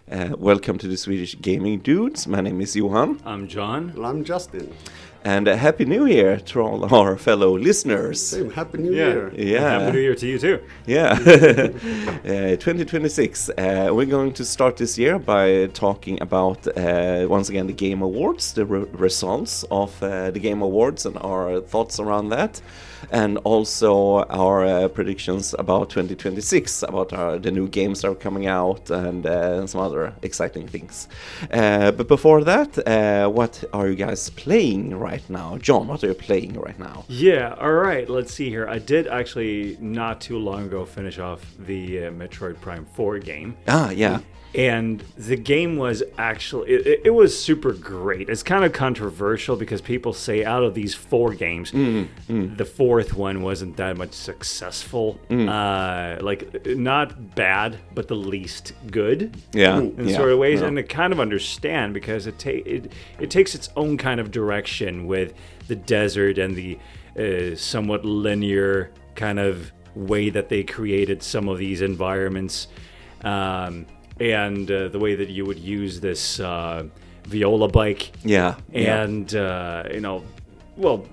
Welcome to the Swedish Gaming Dudes. My name is Johan. I'm John. Well, I'm Justin. And Happy New Year to all our fellow listeners. Same. Happy New Year. Yeah. Happy New Year to you too. Yeah. 2026. We're going to start this year by talking about, once again, the Game Awards, the results of the Game Awards and our thoughts around that. And also our predictions about 2026, about the new games that are coming out and some other exciting things. But before that, what are you guys playing right now? John, what are you playing right now? Yeah, all right, let's see here. I did actually not too long ago finish off the Metroid Prime 4 game. Ah, yeah. And the game was actually, it was super great. It's kind of controversial because people say out of these 4 games, the 4th one wasn't that much successful. Like, not bad, but the least good. Yeah. In sort of ways. And I kind of understand because it takes its own kind of direction with the desert and the somewhat linear kind of way that they created some of these environments. And the way that you would use this Viola bike. Yeah. And,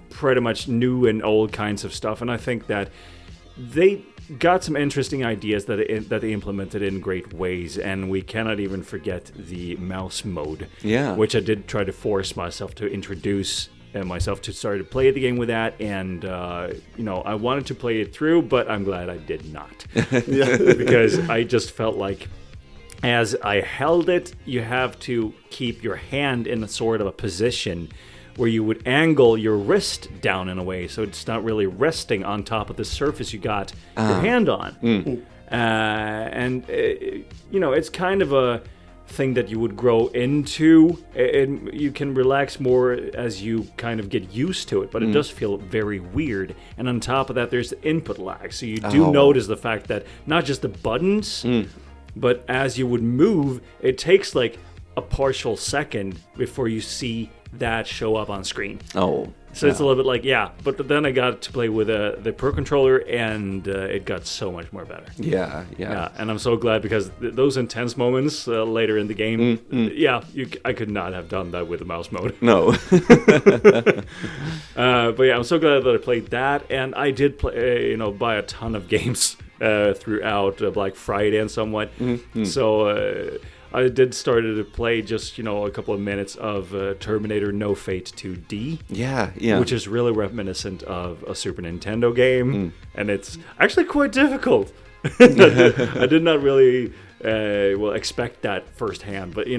pretty much new and old kinds of stuff. And I think that they got some interesting ideas that they implemented in great ways. And we cannot even forget the mouse mode. Yeah. Which I did try to force myself to introduce myself to start to play the game with that. And, I wanted to play it through, but I'm glad I did not. Because I just felt like, as I held it, you have to keep your hand in a sort of a position where you would angle your wrist down in a way, so it's not really resting on top of the surface you got your hand on. It's kind of a thing that you would grow into, and you can relax more as you kind of get used to it, but it does feel very weird. And on top of that, there's the input lag, so you do notice the fact that not just the buttons, but as you would move, it takes like a partial second before you see that show up on screen. So it's a little bit like, but then I got to play with the Pro Controller, and it got so much more better. Yeah. And I'm so glad because those intense moments later in the game, I could not have done that with the mouse mode. No. But yeah, I'm so glad that I played that, and I did play, buy a ton of games throughout Black Friday and somewhat. So I did start to play just, a couple of minutes of Terminator No Fate 2D. Yeah. Which is really reminiscent of a Super Nintendo game. And it's actually quite difficult. I did not really expect that firsthand. But,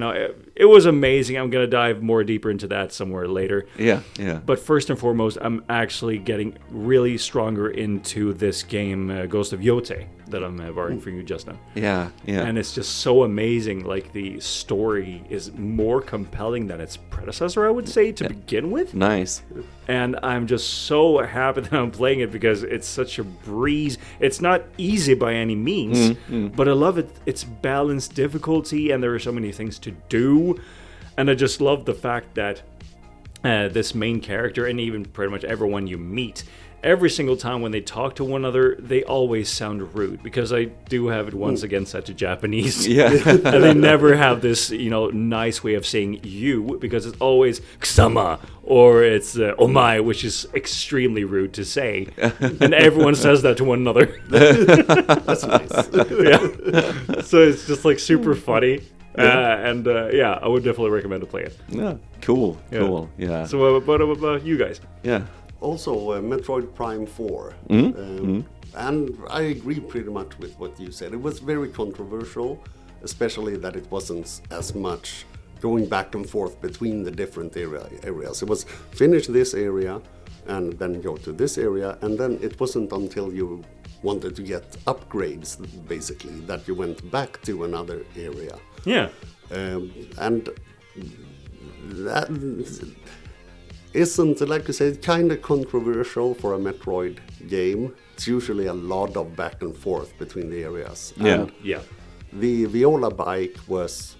it was amazing. I'm going to dive more deeper into that somewhere later. Yeah. But first and foremost, I'm actually getting really stronger into this game, Ghost of Yotei, that I'm borrowing for you just now. Yeah. And it's just so amazing. Like, the story is more compelling than its predecessor, I would say, to begin with. Nice. And I'm just so happy that I'm playing it because it's such a breeze. It's not easy by any means, but I love it. It's balanced difficulty, and there are so many things to do. And I just love the fact that this main character, and even pretty much everyone you meet, every single time when they talk to one another, they always sound rude, because I do have it once again set to Japanese. Yeah. And they never have this, nice way of saying you, because it's always kusama, or it's omae, which is extremely rude to say. And everyone says that to one another. That's nice. Yeah. So it's just like super funny. I would definitely recommend to play it. Yeah. Cool. Yeah. So what about you guys? Yeah. Also, Metroid Prime 4. And I agree pretty much with what you said. It was very controversial, especially that it wasn't as much going back and forth between the different areas. It was finish this area and then go to this area, and then it wasn't until you wanted to get upgrades, basically, that you went back to another area. Yeah. And that isn't, like you said, kind of controversial for a Metroid game. It's usually a lot of back and forth between the areas. And the Viola bike was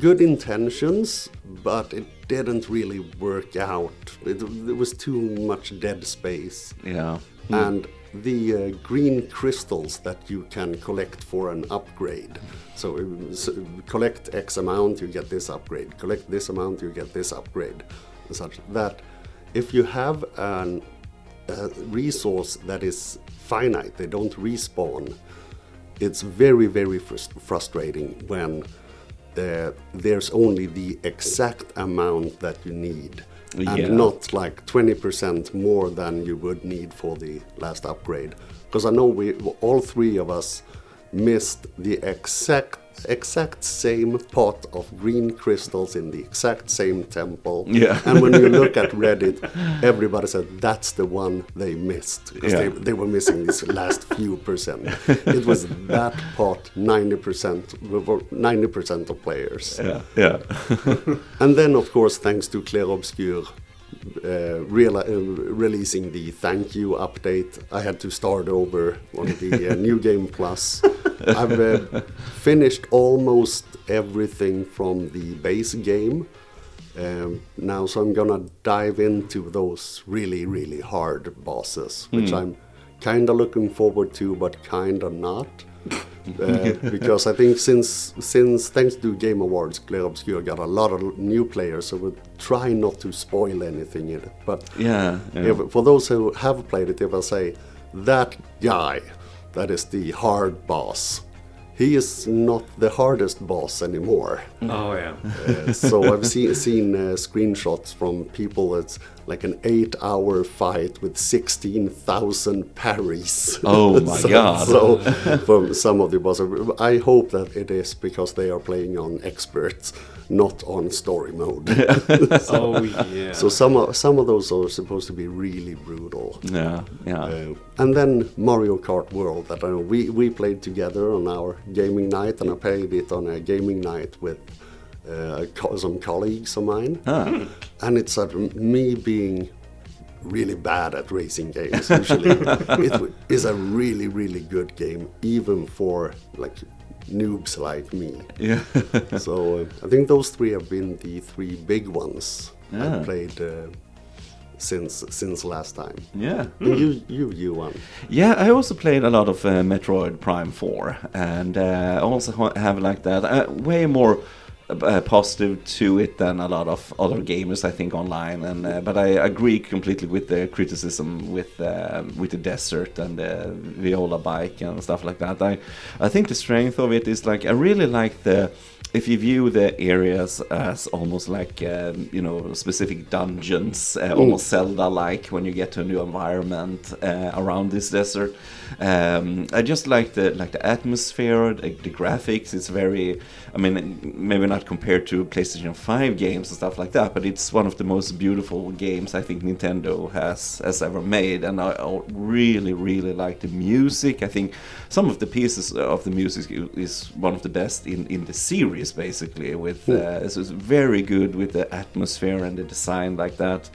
good intentions, but it didn't really work out. There was too much dead space. Yeah. And the green crystals that you can collect for an upgrade. So collect X amount, you get this upgrade. Collect this amount, you get this upgrade. And such that if you have a resource that is finite, they don't respawn, it's very, very frustrating when there's only the exact amount that you need. And not like 20% more than you would need for the last upgrade. Because I know all three of us missed the exact same pot of green crystals in the exact same temple. Yeah. And when you look at Reddit, everybody said that's the one they missed. Because they were missing this last few percent. It was that pot, 90% of players. Yeah. And then, of course, thanks to Clair Obscur releasing the thank you update, I had to start over on the New Game Plus. I've finished almost everything from the base game now, so I'm gonna dive into those really, really hard bosses, which I'm kind of looking forward to, but kind of not. Because I think since thanks to Game Awards, Clair Obscur got a lot of new players, so we'll try not to spoil anything in it. But for those who have played it, if I say that guy, that is the hard boss, he is not the hardest boss anymore. Oh yeah. So I've seen screenshots from people. It's like an 8-hour fight with 16,000 parries. Oh my God! So from some of the bosses, I hope that it is because they are playing on experts, not on story mode. So some of those are supposed to be really brutal. Yeah. And then Mario Kart World, that I know we played together on our gaming night, and I played it on a gaming night with some colleagues of mine. And it's me being really bad at racing games. Usually, it is a really, really good game, even for like noobs like me. Yeah. So I think those three have been the three big ones I've played since last time. Yeah. You won. Yeah, I also played a lot of Metroid Prime 4, and I also have like that way more positive to it than a lot of other gamers, I think, online. And but I agree completely with the criticism with the desert and the Viola bike and stuff like that. I think the strength of it is like I really like if you view the areas as almost like specific dungeons, almost Zelda-like when you get to a new environment around this desert. I just like the atmosphere, the graphics. It's very, I mean, maybe not compared to PlayStation 5 games and stuff like that, but it's one of the most beautiful games I think Nintendo has ever made. And I really, really like the music. I think some of the pieces of the music is one of the best in the series, basically. With it's very good with the atmosphere and the design like that.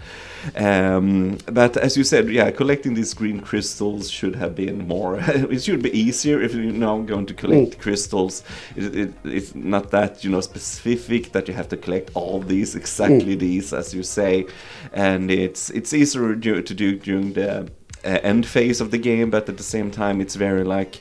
But as you said, collecting these green crystals should have been more. It should be easier if you're now going to collect crystals. It's not that specific that you have to collect all these exactly these, as you say, and it's easier to do during the end phase of the game, but at the same time it's very like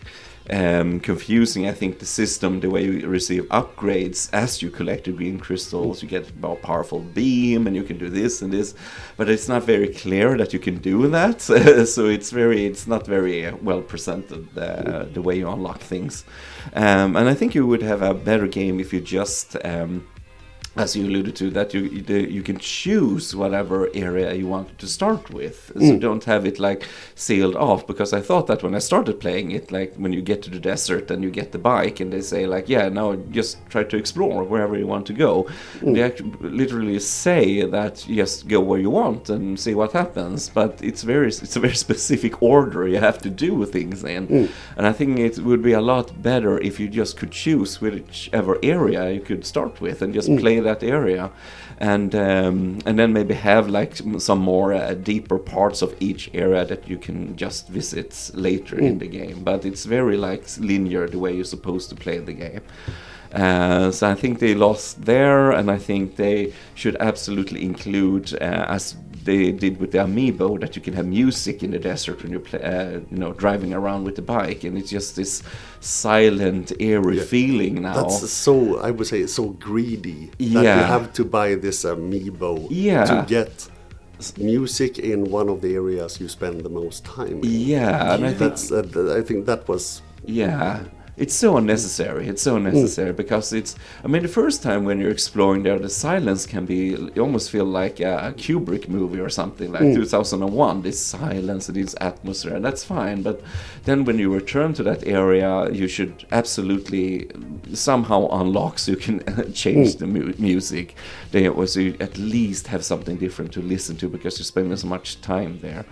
confusing. I think the system, the way you receive upgrades as you collect the green crystals, you get a more powerful beam and you can do this and this, but it's not very clear that you can do that. So it's not very well presented, the way you unlock things. And I think you would have a better game if you just as you alluded to, that you can choose whatever area you want to start with. So don't have it like sealed off, because I thought that when I started playing it, like when you get to the desert and you get the bike and they say like, now just try to explore wherever you want to go. They actually literally say that just go where you want and see what happens, but it's a very specific order you have to do things in. And I think it would be a lot better if you just could choose whichever area you could start with and just play that area, and then maybe have like some more deeper parts of each area that you can just visit later in the game. But it's very like linear the way you're supposed to play the game. So I think they lost there, and I think they should absolutely include, as they did with the Amiibo, that you can have music in the desert when you're driving around with the bike, and it's just this silent, eerie feeling now. That's so, I would say, so greedy that you have to buy this Amiibo to get music in one of the areas you spend the most time in. Yeah, and I think that was... Yeah. It's so unnecessary. It's so unnecessary because the first time when you're exploring there, the silence can be, you almost feel like a Kubrick movie or something, like 2001, this silence and this atmosphere, and that's fine. But then when you return to that area, you should absolutely somehow unlock so you can change the music. Then so you at least have something different to listen to because you're spending so much time there.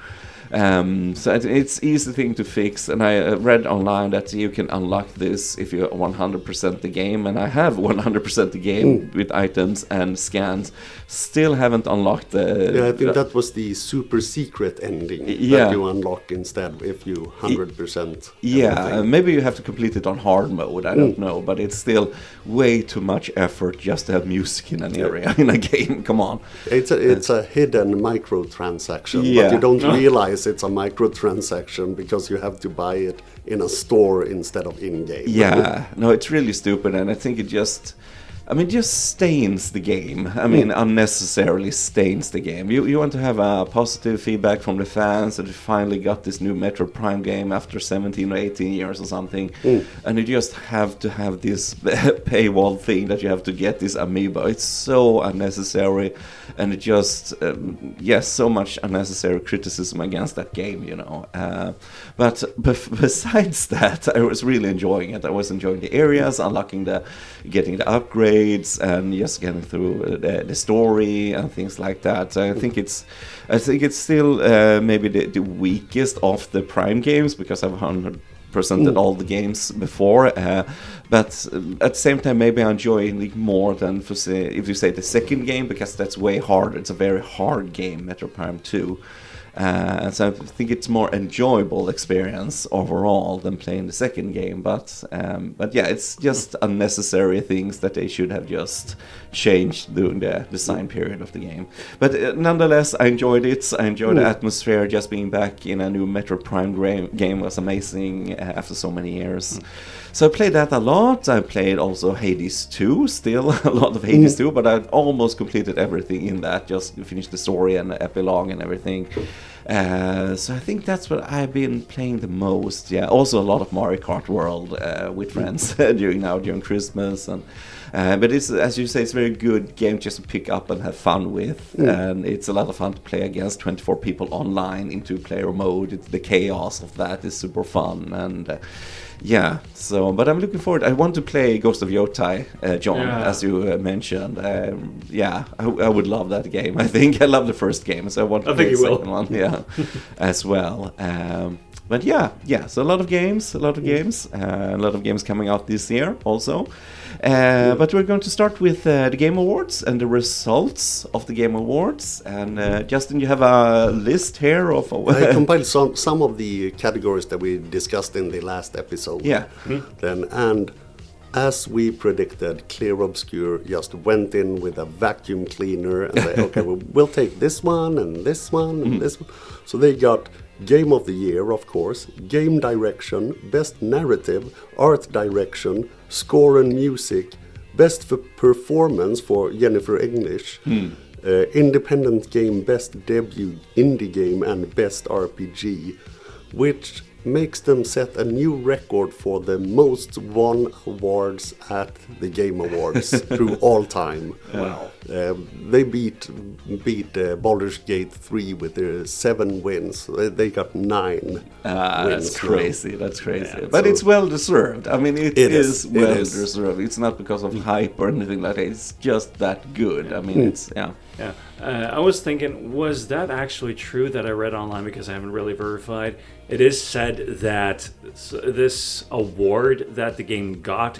So it's easy thing to fix, and I read online that you can unlock this if you 100% the game, and I have 100% the game with items and scans. Still haven't unlocked the... Yeah, I think that was the super secret ending that you unlock instead if you 100%. Yeah, maybe you have to complete it on hard mode, I don't know, but it's still way too much effort just to have music in an area in a game. Come on. It's a hidden microtransaction, but you don't realize it's a microtransaction because you have to buy it in a store instead of in-game. Yeah, no, it's really stupid, and I think it just stains the game. Unnecessarily stains the game. You want to have a positive feedback from the fans that you finally got this new Metroid Prime game after 17 or 18 years or something, and you just have to have this paywall thing that you have to get this Amiibo. It's so unnecessary, and it just, so much unnecessary criticism against that game, But besides that, I was really enjoying it. I was enjoying the areas, getting the upgrades, and just getting through the story and things like that. So I think it's still maybe the weakest of the Prime games because I've 100%ed all the games before. But at the same time, maybe I enjoy it more than if you say the second game, because that's way harder. It's a very hard game, Metroid Prime 2. So I think it's more enjoyable experience overall than playing the second game, but yeah, it's just unnecessary things that they should have just changed during the design period of the game. But nonetheless, I enjoyed it. I enjoyed the atmosphere. Just being back in a new Metroid Prime game was amazing after so many years. So I played that a lot. I played also Hades 2, still a lot of Hades 2, but I almost completed everything in that, just finished the story and the epilogue and everything. So I think that's what I've been playing the most. Yeah, also a lot of Mario Kart World with friends during Christmas. But it's, as you say, it's a very good game just to pick up and have fun with. And it's a lot of fun to play against 24 people online in two-player mode. The chaos of that is super fun. And but I'm looking forward. I want to play Ghost of Yotai, John, as you mentioned. I would love that game. I think I love the first game, so I want to play the second one, as well. But so a lot of games, a lot of games coming out this year also. But we're going to start with the Game Awards and the results of the Game Awards. And Justin, you have a list here of... I compiled some of the categories that we discussed in the last episode. Yeah. And as we predicted, Clear Obscure just went in with a vacuum cleaner and said, okay, we'll take this one and this one and this one. So they got Game of the Year, of course, Game Direction, Best Narrative, Art Direction, Score and Music, Best Performance for Jennifer English, Independent Game, Best Debut Indie Game, and Best RPG, which makes them set a new record for the most won awards at the Game Awards through all time. Wow. They beat Baldur's Gate 3 with their 7 wins. They got 9 wins. That's crazy. Yeah, but it's well deserved. It is well deserved. It's not because of hype or anything like that. It's just that good. It's I was thinking, was that actually true that I read online, because I haven't really verified? It is said that this award that the game got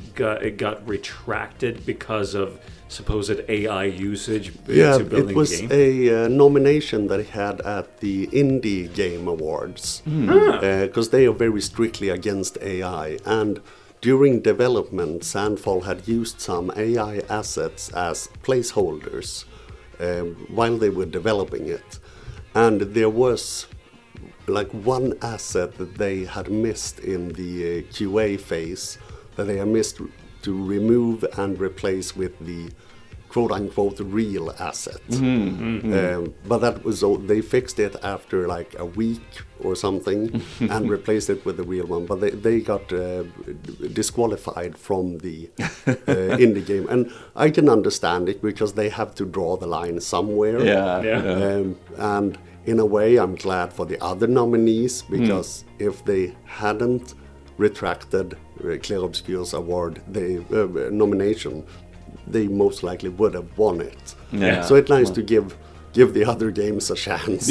retracted because of supposed AI usage to building it was the game. a nomination that it had at the Indie Game Awards, because they are very strictly against AI, and during development, Sandfall had used some AI assets as placeholders while they were developing it. and there was like one asset that they had missed in the QA phase that they had missed to remove and replace with the quote-unquote real asset. But that was they fixed it after like a week or something and replaced it with the real one. But they got disqualified from the indie game, and I can understand it because they have to draw the line somewhere. And in a way, I'm glad for the other nominees because if they hadn't retracted Clair Obscure's award, nomination, they most likely would have won it. So it's nice to give the other games a chance.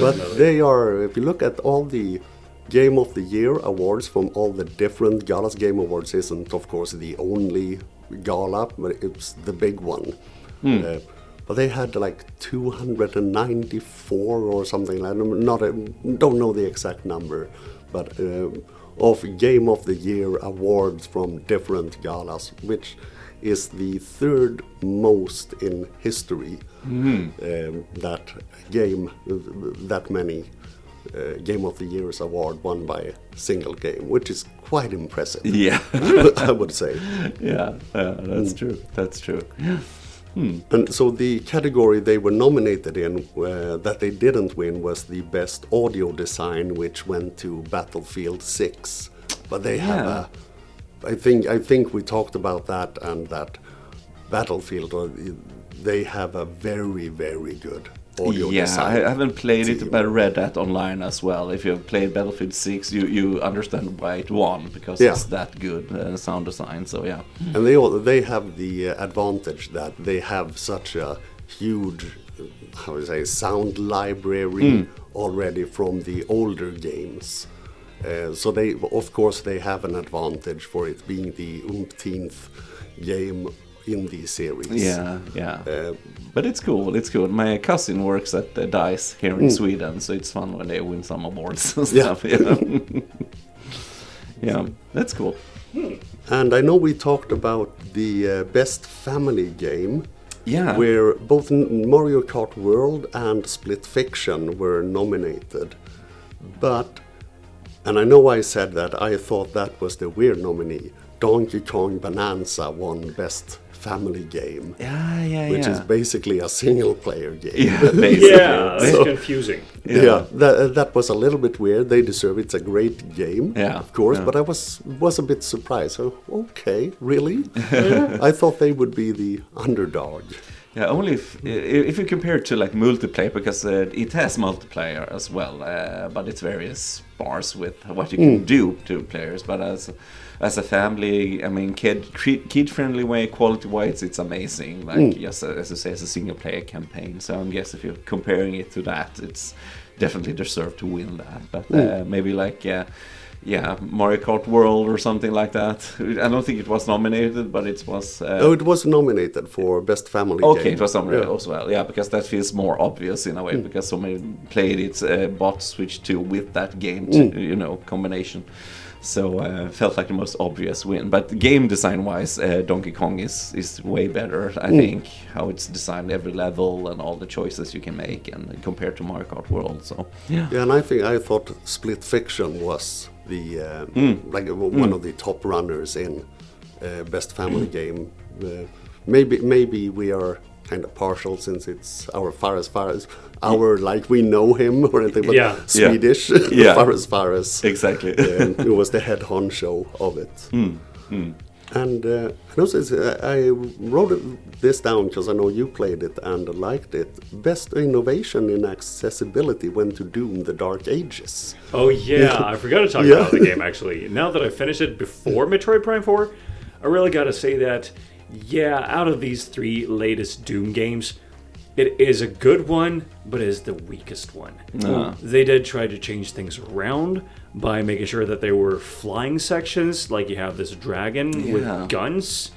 But they are, if you look at all the Game of the Year awards from all the different galas, Game Awards isn't of course the only gala, but it's the big one. But they had like 294 or something like that. Don't know the exact number, but of Game of the Year awards from different galas, which is the third most in history. That many Game of the Year's award won by a single game, which is quite impressive. I would say. That's true. That's true. And so the category they were nominated in that they didn't win was the best audio design, which went to Battlefield 6. But they have I think we talked about that, and that Battlefield, they have a very, very good audio design. I haven't played it, but I read that online as well. If you've played Battlefield 6, you understand why it won, because it's that good sound design. So and they have the advantage that they have such a huge, sound library already from the older games. So they have an advantage for it being the umpteenth game in the series. But it's cool. My cousin works at DICE here in Sweden, so it's fun when they win some awards and stuff. That's cool. And I know we talked about the best family game, where both Mario Kart World and Split Fiction were nominated. And I know I said that I thought that was the weird nominee. Donkey Kong Bonanza won Best Family Game. Which is basically a single-player game. That's confusing. That was a little bit weird. They deserve it. It's a great game, of course. But I was a bit surprised. So, okay, really? I thought they would be the underdog. Yeah, only if you compare it to like multiplayer, because it has multiplayer as well, but it's very sparse with what you can do to players. But as a family, I mean, kid-friendly way, quality-wise, it's amazing. Like just as you say, as a single-player campaign. So I guess if you're comparing it to that, it's definitely deserved to win that. But maybe like Mario Kart World or something like that. I don't think it was nominated, but it was... it was nominated for Best Family Game. Okay, it was nominated as well. Yeah, because that feels more obvious in a way, because so many played it, bought Switch 2 with that game, combination. So felt like the most obvious win. But game design-wise, Donkey Kong is way better, I think. How it's designed, every level and all the choices you can make, and compared to Mario Kart World. So and I thought Split Fiction was the one of the top runners in Best Family Game. Maybe we are kind of partial since it's our Fares, like we know him or anything, but Swedish Fares. Exactly. Who was the head honcho of it. And I wrote this down because I know you played it and liked it. Best innovation in accessibility went to Doom: The Dark Ages. Oh yeah, I forgot to talk about the game actually. Now that I finished it before Metroid Prime 4, I really got to say that, out of these three latest Doom games, it is a good one, but it is the weakest one. They did try to change things around by making sure that there were flying sections, like you have this dragon with guns,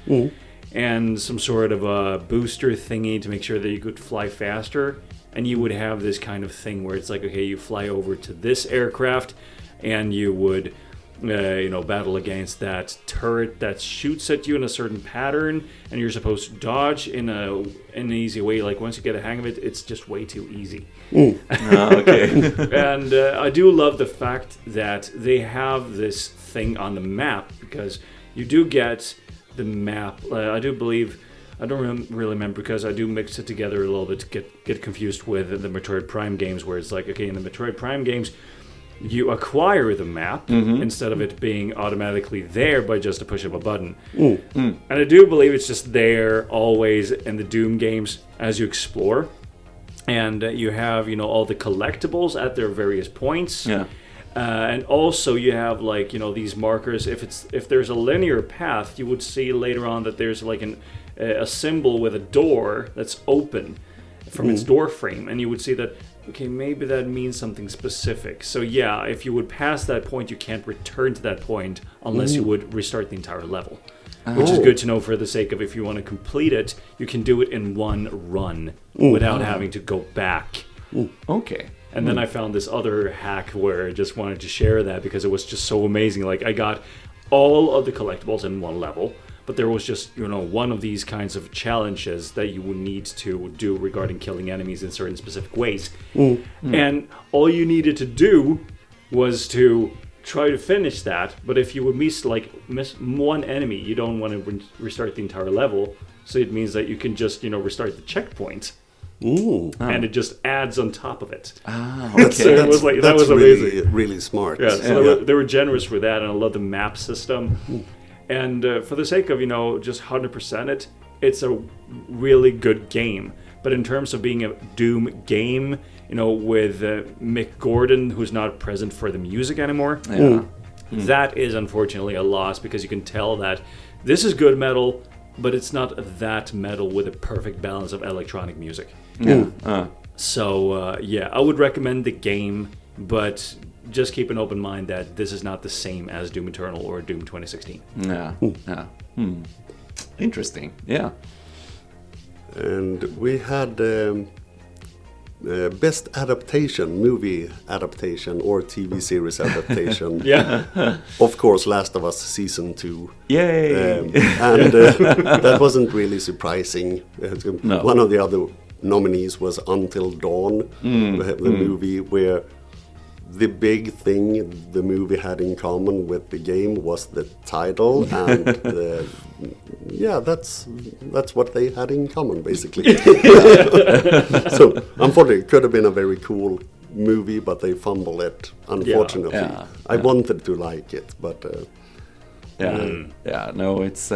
and some sort of a booster thingy to make sure that you could fly faster. And you would have this kind of thing where it's like, okay, you fly over to this aircraft, and you would battle against that turret that shoots at you in a certain pattern, and you're supposed to dodge in an easy way. Like once you get a hang of it, it's just way too easy. Okay. And I do love the fact that they have this thing on the map, because you do get the map. I do believe. I don't really remember, because I do mix it together a little bit to get confused with the Metroid Prime games, where it's like, okay, in the Metroid Prime games, you acquire the map instead of it being automatically there by just a push of a button. And I do believe it's just there always in the Doom games as you explore. And you have, all the collectibles at their various points. Yeah. And also you have these markers. If there's a linear path, you would see later on that there's like a symbol with a door that's open from its door frame, and you would see that, okay, maybe that means something specific. So yeah, if you would pass that point, you can't return to that point unless you would restart the entire level. Which is good to know, for the sake of, if you want to complete it, you can do it in one run without having to go back. Okay. And then I found this other hack where I just wanted to share that, because it was just so amazing. Like, I got all of the collectibles in one level, but there was just, one of these kinds of challenges that you would need to do regarding killing enemies in certain specific ways. And all you needed to do was to try to finish that, but if you would miss one enemy, you don't want to restart the entire level, so it means that you can just, restart the checkpoint. And it just adds on top of it. Okay. So it was that was amazing. Really, really smart. Yeah, so they were generous with that, and I love the map system. And for the sake of, just 100% it, it's a really good game. But in terms of being a Doom game, with Mick Gordon, who's not present for the music anymore, that is unfortunately a loss, because you can tell that this is good metal, but it's not that metal with a perfect balance of electronic music. So, I would recommend the game, but just keep an open mind that this is not the same as Doom Eternal or Doom 2016. Interesting. Yeah. And we had best adaptation, movie adaptation or TV series adaptation. Of course, Last of Us Season 2. Yay! And that wasn't really surprising. No. One of the other nominees was Until Dawn, the movie where the big thing the movie had in common with the game was the title, and that's what they had in common, basically. So unfortunately, it could have been a very cool movie, but they fumbled it, unfortunately. I wanted to like it, but no, it's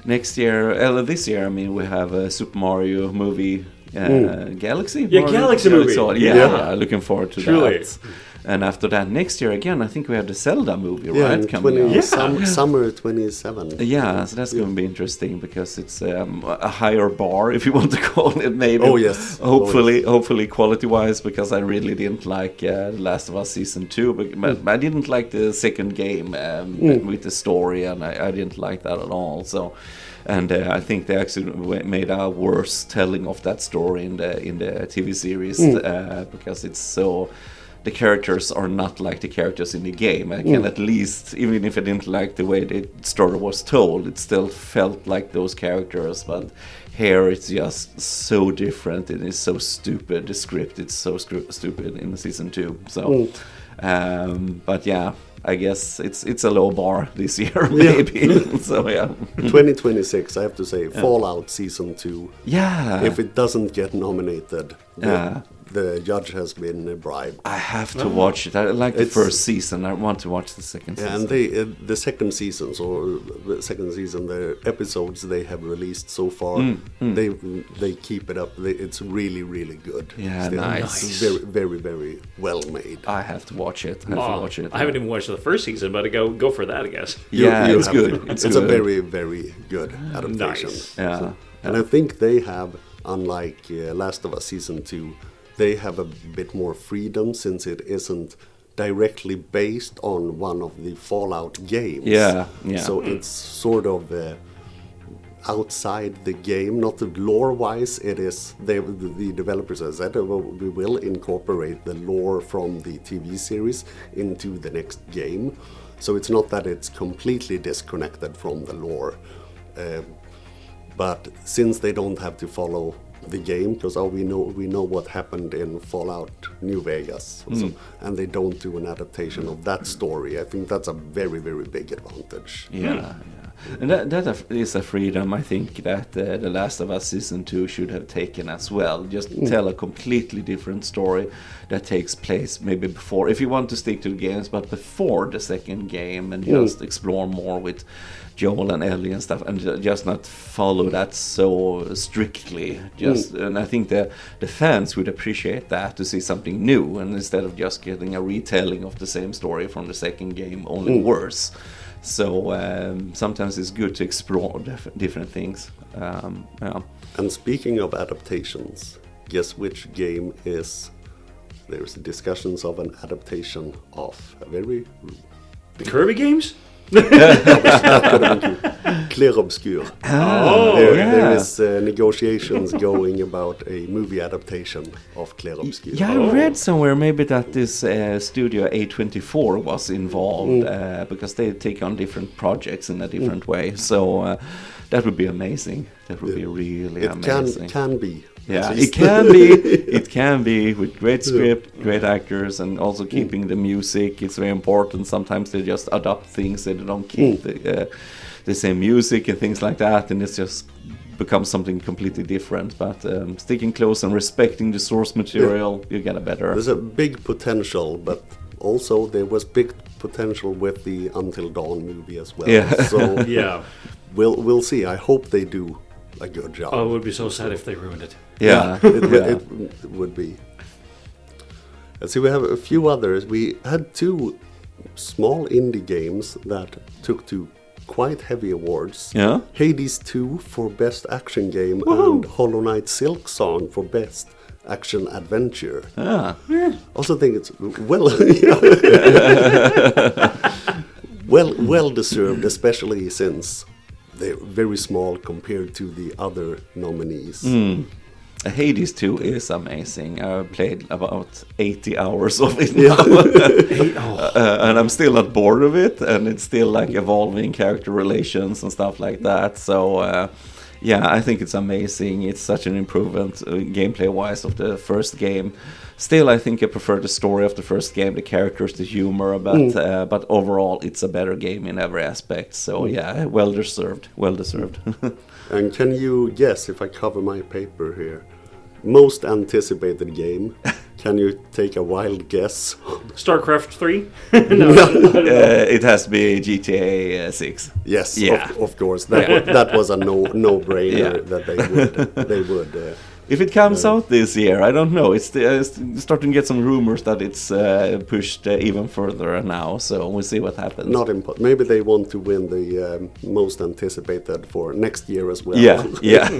next year, this year, I mean, we have a Super Mario movie, Galaxy? Galaxy movie. Looking forward to Truly. that. And after that, next year again, I think we have the Zelda movie, right? Coming out. Summer 27. Yeah, so that's going to be interesting, because it's a higher bar, if you want to call it, maybe. Oh, yes. Hopefully quality-wise, because I really didn't like The Last of Us Season 2, but I didn't like the second game with the story, and I didn't like that at all. So, and I think they actually made a worse telling of that story in the TV series, because it's so... The characters are not like the characters in the game. I can at least, even if I didn't like the way the story was told, it still felt like those characters. But here it's just so different. It is so stupid. The script is so stupid in Season 2. So, but yeah, I guess it's a low bar this year, maybe. So 2026, I have to say, Fallout Season 2. Yeah. If it doesn't get nominated, the judge has been bribed. I have to watch it. I like the first season. I want to watch the second season. And the second season, the episodes they have released so far, they keep it up. It's really, really good. Yeah, still. nice. Very, very, very well made. I have to watch it. I haven't even watched the first season, but go for that, I guess. It's good. It's a very, very good adaptation. Nice. Yeah. And I think they have, unlike Last of Us Season 2, they have a bit more freedom, since it isn't directly based on one of the Fallout games. Yeah. So it's sort of outside the game, not lore-wise. It is the developers have said, we will incorporate the lore from the TV series into the next game. So it's not that it's completely disconnected from the lore. But since they don't have to follow the game, because we know what happened in Fallout New Vegas, and they don't do an adaptation of that story, I think that's a very, very big advantage. Yeah. And that is a freedom I think that The Last of Us Season 2 should have taken as well. Just tell a completely different story that takes place maybe before, if you want to stick to the games, but before the second game, and just explore more with Joel and Ellie and stuff, and just not follow that so strictly. And I think the fans would appreciate that, to see something new, and instead of just getting a retelling of the same story from the second game, only worse. So sometimes it's good to explore different things. Yeah. And speaking of adaptations, guess which game there's discussions of an adaptation of a very... The Kirby games? Clair Obscur. There is negotiations going about a movie adaptation of Clair Obscur. Yeah, I read somewhere maybe that this studio A24 was involved because they take on different projects in a different way. So that would be amazing. That would be really amazing. It can be. Yeah, it can be. It can be with great script, great actors, and also keeping the music. It's very important. Sometimes they just adopt things; they don't keep the same music and things like that, and it's just becomes something completely different. But sticking close and respecting the source material, you get a better. There's a big potential, but also there was big potential with the Until Dawn movie as well. Yeah. So Yeah. we'll see. I hope they do a good job. Oh, it would be so sad if they ruined it. Yeah, It would be. Let's see, we have a few others. We had 2 small indie games that took to quite heavy awards. Yeah. Hades 2 for Best Action Game and Hollow Knight Silksong for Best Action Adventure. Yeah. Also think it's well deserved, especially since they're very small compared to the other nominees. Hades 2 is amazing. I played about 80 hours of it now. And I'm still not bored of it, and it's still like evolving character relations and stuff like that. So I think it's amazing. It's such an improvement gameplay wise of the first game. Still, I think I prefer the story of the first game, the characters, the humor, but overall it's a better game in every aspect. So well deserved. And can you guess, if I cover my paper here, most anticipated game? Can you take a wild guess? StarCraft 3? It has to be GTA 6. Yes, Yeah. of course. That was a no-brainer that they would. If it comes out this year, I don't know. It's starting to get some rumors that it's pushed even further now. So we'll see what happens. Not important. Maybe they want to win the most anticipated for next year as well. Yeah.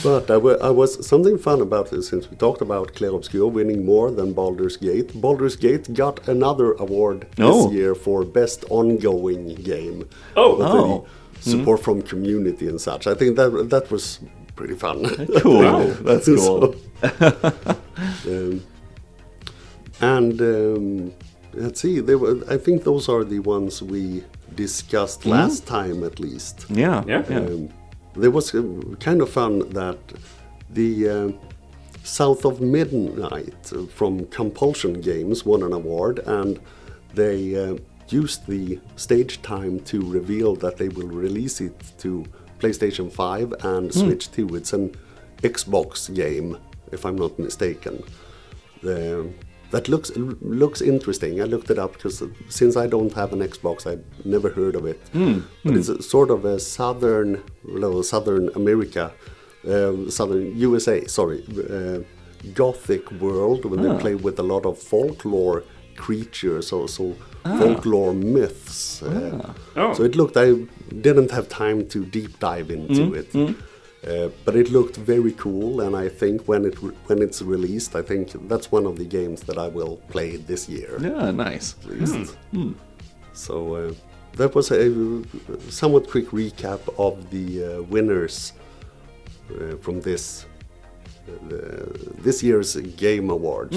But I was something fun about this, since we talked about Clair Obscur winning more than Baldur's Gate. Baldur's Gate got another award this year for best ongoing game. With the support from community and such. I think that was pretty fun. Cool. That's cool. Let's see. I think those are the ones we discussed last time, at least. Yeah. There was kind of fun that the South of Midnight from Compulsion Games won an award, and they used the stage time to reveal that they will release it to PlayStation 5 and Switch 2. It's an Xbox game, if I'm not mistaken. That looks interesting. I looked it up because since I don't have an Xbox, I've never heard of it. But it's a sort of a southern America, southern USA, Gothic world, when they play with a lot of folklore creatures, also folklore myths. So it looked, I didn't have time to deep dive into it. But it looked very cool, and I think when it's released, I think that's one of the games that I will play this year. Yeah, nice. At least. So that was a somewhat quick recap of the winners from this year's Game Awards.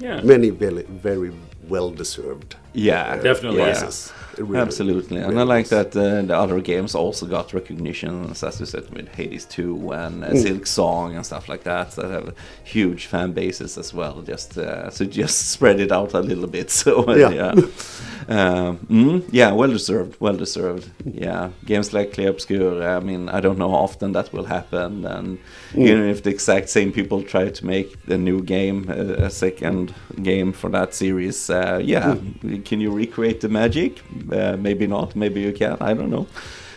Yeah. many very well deserved. Yeah, Definitely, yeah. prizes. Really, Absolutely, and really I like nice. that the other games also got recognition, as you said, with Hades 2 and Silk Song and stuff like that have huge fan bases as well. Just spread it out a little bit. So Yeah. yeah, well deserved. Yeah, games like Clair Obscur. I mean, I don't know how often that will happen, and even if the exact same people try to make the new game, a second game for that series, can you recreate the magic? Maybe not. Maybe you can. I don't know.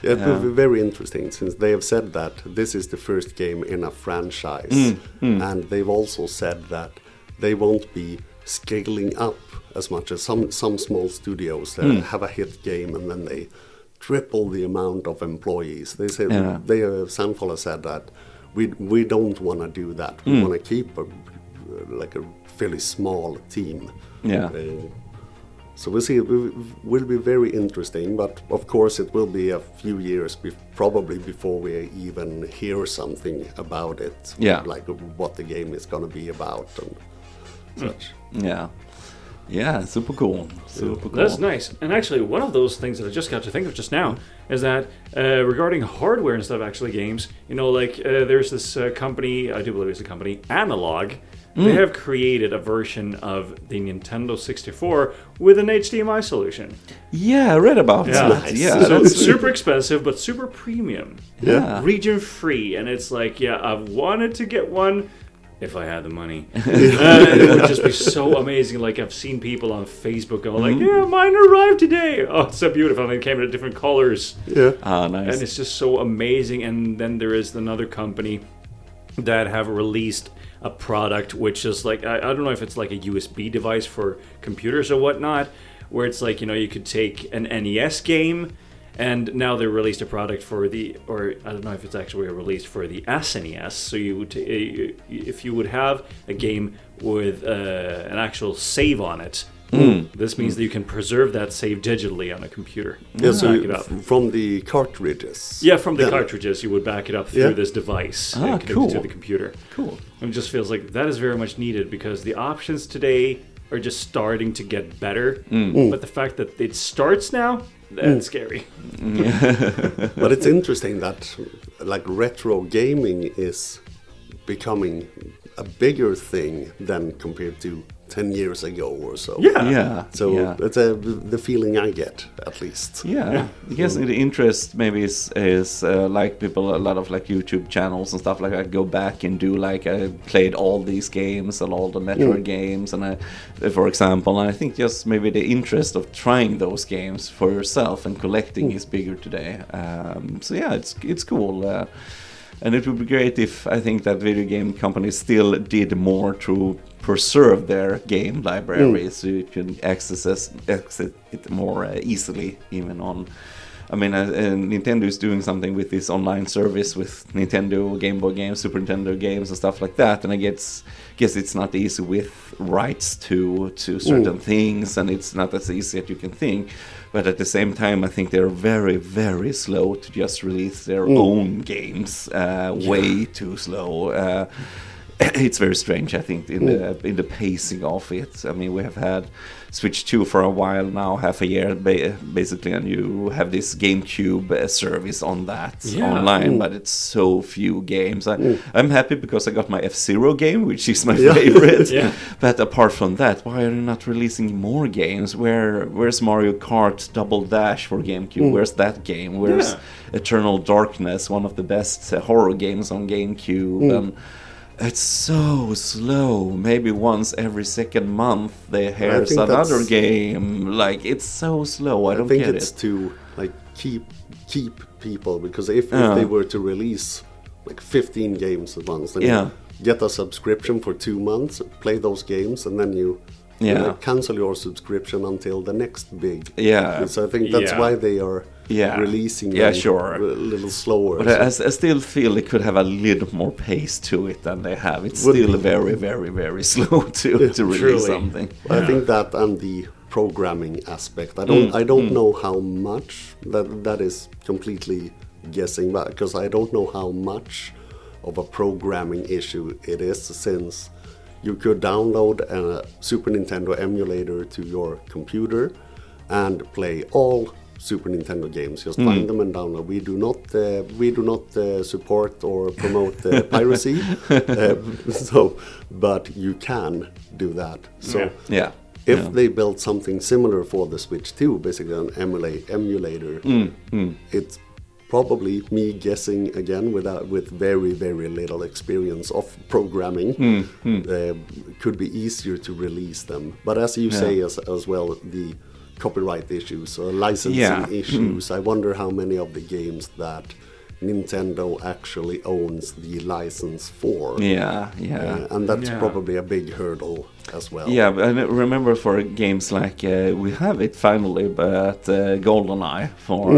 Yeah, it will be very interesting since they have said that this is the first game in a franchise, and they've also said that they won't be scaling up as much as some small studios that have a hit game and then they triple the amount of employees. They say Sandfall has said that we don't want to do that. We want to keep a fairly small team. Yeah. So we'll see. It will be very interesting, but of course it will be a few years probably before we even hear something about it. Yeah. Like what the game is going to be about and such. Yeah, super cool. Super cool. That's nice. And actually, one of those things that I just got to think of just now is that regarding hardware instead of actually games, there's this company, I do believe it's a company, Analog. They have created a version of the Nintendo 64 with an HDMI solution. Yeah, I read about Yeah. that. Nice. Yeah, So that's it's super expensive, but super premium. Yeah. Region free. And it's like, I've wanted to get one if I had the money. It would just be so amazing. Like, I've seen people on Facebook go like, yeah, mine arrived today. Oh, it's so beautiful. And it came in different colors. Yeah. Ah, nice. And it's just so amazing. And then there is another company that have released a product which is like, I don't know if it's like a USB device for computers or whatnot, where it's like, you could take an NES game, and now they released a product for or I don't know if it's actually released for the SNES. So you would, if you would have a game with an actual save on it, this means that you can preserve that save digitally on a computer. Yeah, so Back it up. from the cartridges. Yeah, from the Then- cartridges, you would back it up through Yeah. this device Ah, connected cool. to the computer. Cool. And it just feels like that is very much needed because the options today are just starting to get better. But the fact that it starts now, that's scary. But it's interesting that like retro gaming is becoming a bigger thing than compared to 10 years ago or so. Yeah. So yeah. it's the feeling I get, at least. Yeah, I guess the interest maybe is like people, a lot of like YouTube channels and stuff like I go back and do like I played all these games and all the Metroid games and for example, and I think just maybe the interest of trying those games for yourself and collecting is bigger today. So yeah, it's cool. And it would be great if I think that video game companies still did more to preserve their game library so you can access it more easily, even on. I mean, Nintendo is doing something with this online service with Nintendo Game Boy games, Super Nintendo games, and stuff like that. And I guess it's not easy with rights to certain things, and it's not as easy as you can think. But at the same time, I think they're very, very slow to just release their own games. Way too slow. It's very strange, I think, in the pacing of it. I mean, we have had Switch 2 for a while now, half a year basically, and you have this GameCube service on that online, but it's so few games. I'm happy because I got my F-Zero game, which is my favorite. But apart from that, why are you not releasing more games? Where's Mario Kart Double Dash for GameCube? Where's that game? Where's Eternal Darkness, one of the best horror games on GameCube? And it's so slow. Maybe once every second month there's another game. Like, it's so slow. I don't think get it's it. to like keep people, because if they were to release like 15 games at once, then you get a subscription for 2 months, play those games, and then you cancel your subscription until the next big. So I think that's why they are releasing them a little slower. But I still feel they could have a little more pace to it than they have. It's still very, very, very slow to release something. I think that and the programming aspect. I don't know how much that is completely guessing, because I don't know how much of a programming issue it is, since you could download a Super Nintendo emulator to your computer and play all Super Nintendo games. Just find them and download. We do not support or promote piracy, but you can do that. So if they built something similar for the Switch 2, basically an emulator, it's probably me guessing again with very, very little experience of programming, could be easier to release them. But as you say as well, the copyright issues or licensing issues, I wonder how many of the games that Nintendo actually owns the license for. And that's probably a big hurdle as well. Yeah, but I remember for games like we have it finally, but GoldenEye for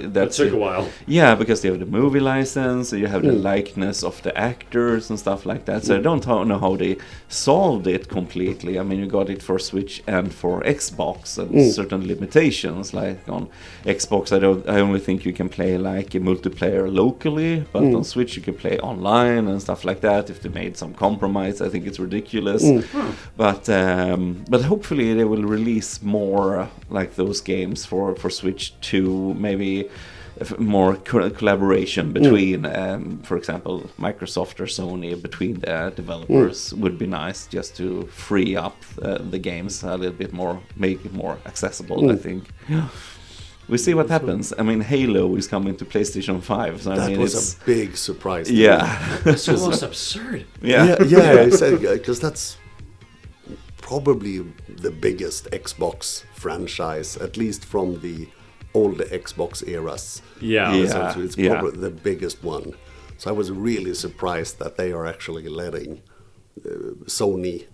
that took a while. Yeah, because you have the movie license, you have the likeness of the actors and stuff like that. So I don't know how they solved it completely. I mean, you got it for Switch and for Xbox, and certain limitations. Like on Xbox, I only think you can play like a multiplayer locally, but on Switch you can play online and stuff like that. If they made some compromise, I think it's ridiculous. But hopefully they will release more like those games for Switch 2, maybe more collaboration between, for example, Microsoft or Sony, between the developers would be nice, just to free up the games a little bit more, make it more accessible, I think. We see what happens. I mean, Halo is coming to PlayStation 5. So that was a big surprise to me. It's almost absurd. Because that's probably the biggest Xbox franchise, at least from the old Xbox eras. So it's probably the biggest one. So I was really surprised that they are actually letting Sony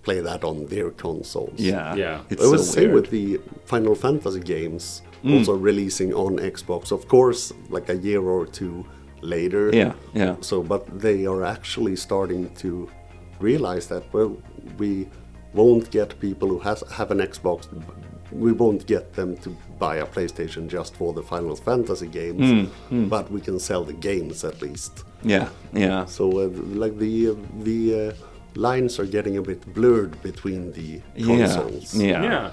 play that on their consoles. It's it was the same weird. with the Final Fantasy games, also releasing on Xbox, of course, like a year or two later. So, but they are actually starting to realize that, well, we won't get people who have an Xbox, we won't get them to buy a PlayStation just for the Final Fantasy games, but we can sell the games at least. So like the lines are getting a bit blurred between the consoles. Yeah,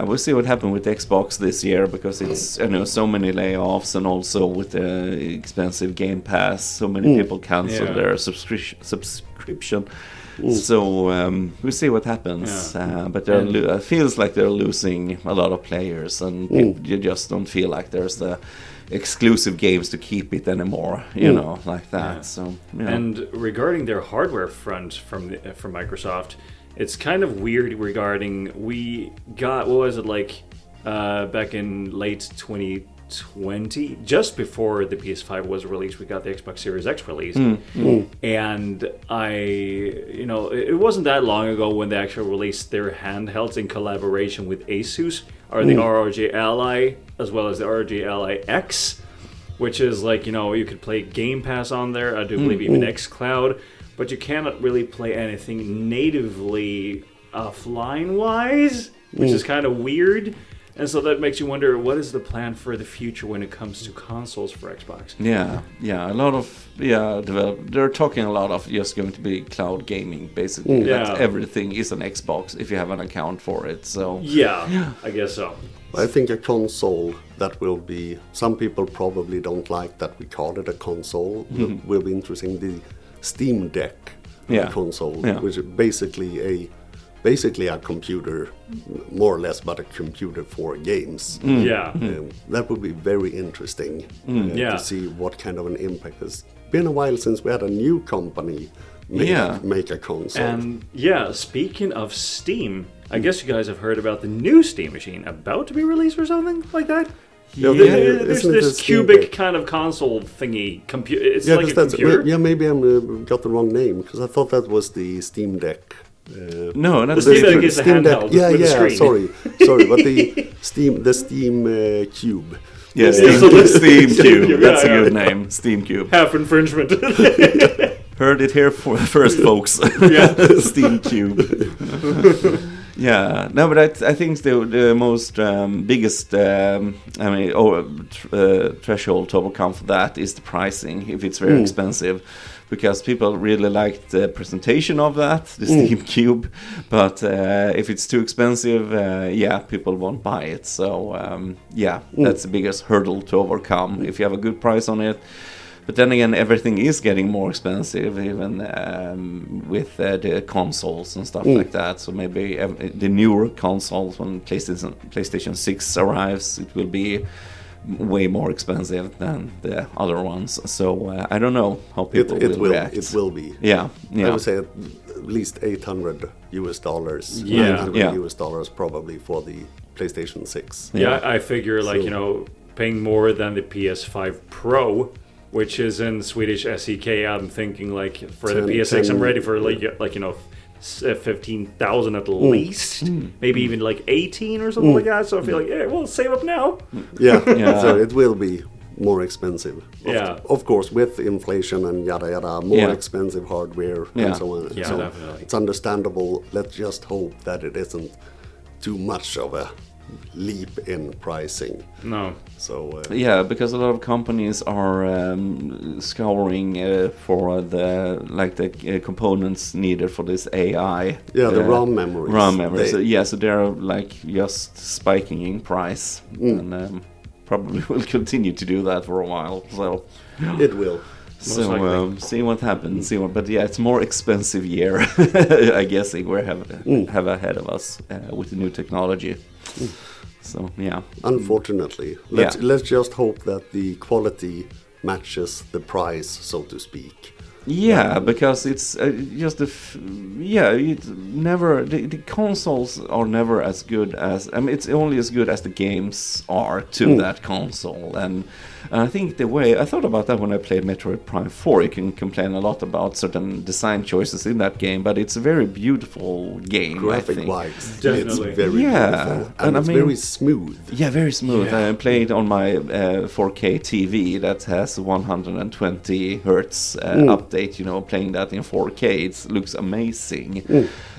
we'll see what happens with Xbox this year, because it's so many layoffs, and also with the expensive Game Pass, so many people cancel their subscription. So we'll see what happens. But it feels like they're losing a lot of players, and you just don't feel like there's the exclusive games to keep it anymore, like that. So and regarding their hardware front from Microsoft, it's kind of weird regarding, we got, what was it, like back in late 2020, just before the PS5 was released, we got the Xbox Series X released. And it wasn't that long ago when they actually released their handhelds in collaboration with Asus, or the ROG Ally, as well as the ROG Ally X, which is like, you could play Game Pass on there, I do believe even xCloud, but you cannot really play anything natively offline-wise, which is kind of weird. And so that makes you wonder, what is the plan for the future when it comes to consoles for Xbox? A lot of they're talking a lot of just going to be cloud gaming, basically. That everything is an Xbox if you have an account for it. So I guess so. I think a console that will be, some people probably don't like that we call it a console, will be interesting. The Steam Deck console, which is basically a computer, more or less, but a computer for games. That would be very interesting to see what kind of an impact. It's been a while since we had a new company make a console. And speaking of Steam, I guess you guys have heard about the new Steam machine about to be released or something like that? There's this cubic kind of console thingy. It's like a computer. Maybe I got the wrong name, because I thought that was the Steam Deck. No, not the Steam Deck is a handheld with a screen. Sorry, but the Steam Cube. Yeah, Steam Cube. That's a good name, Steam Cube. Half infringement. Heard it here first, folks. Steam Cube. Yeah, no, but I think the most biggest threshold to overcome for that is the pricing. If it's very expensive, because people really like the presentation of that, the Steam Cube, but if it's too expensive, people won't buy it. So that's the biggest hurdle to overcome. If you have a good price on it. But then again, everything is getting more expensive, even with the consoles and stuff like that. So maybe the newer consoles, when PlayStation 6 arrives, it will be way more expensive than the other ones. So I don't know how people will react. It will be. Yeah. I would say at least $800 US, Yeah. $900 US probably for the PlayStation 6. Yeah, I figure paying more than the PS5 Pro, which is in Swedish SEK. I'm thinking for the PS6, I'm ready for 15,000 at least, maybe even 18 or something like that. So I feel we'll save up now. Yeah. So it will be more expensive. Of course, with inflation and yada yada, more expensive hardware and so on. Yeah, so definitely. it's understandable. Let's just hope that it isn't too much of a leap in pricing. No. So because a lot of companies are scouring for the components needed for this AI. The RAM memories. RAM memories. So they're just spiking in price, and probably will continue to do that for a while. So it will. So see what happens. But it's more expensive year. I guess we have ahead of us with the new technology. So Unfortunately, let's just hope that the quality matches the price, so to speak. Yeah, because it's just the consoles are never as good as it's only as good as the games are to that console, and I think I thought about that when I played Metroid Prime 4. You can complain a lot about certain design choices in that game, but it's a very beautiful game. Graphic-wise, it's Definitely. very beautiful, and it's very smooth. Yeah, very smooth. Yeah. I played on my 4K TV that has 120 hertz update. Playing that in 4K, it looks amazing.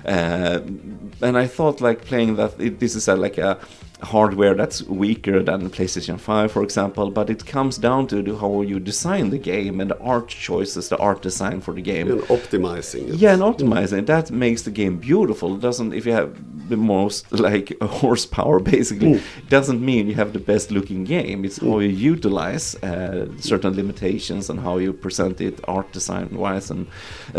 And I thought playing that, this is a hardware that's weaker than PlayStation 5, for example, but it comes down to how you design the game and the art choices, the art design for the game. And optimizing it. Yeah, and optimizing it. That makes the game beautiful. It doesn't, if you have the most horsepower, basically, it doesn't mean you have the best looking game. It's how you utilize certain limitations and how you present it art design wise and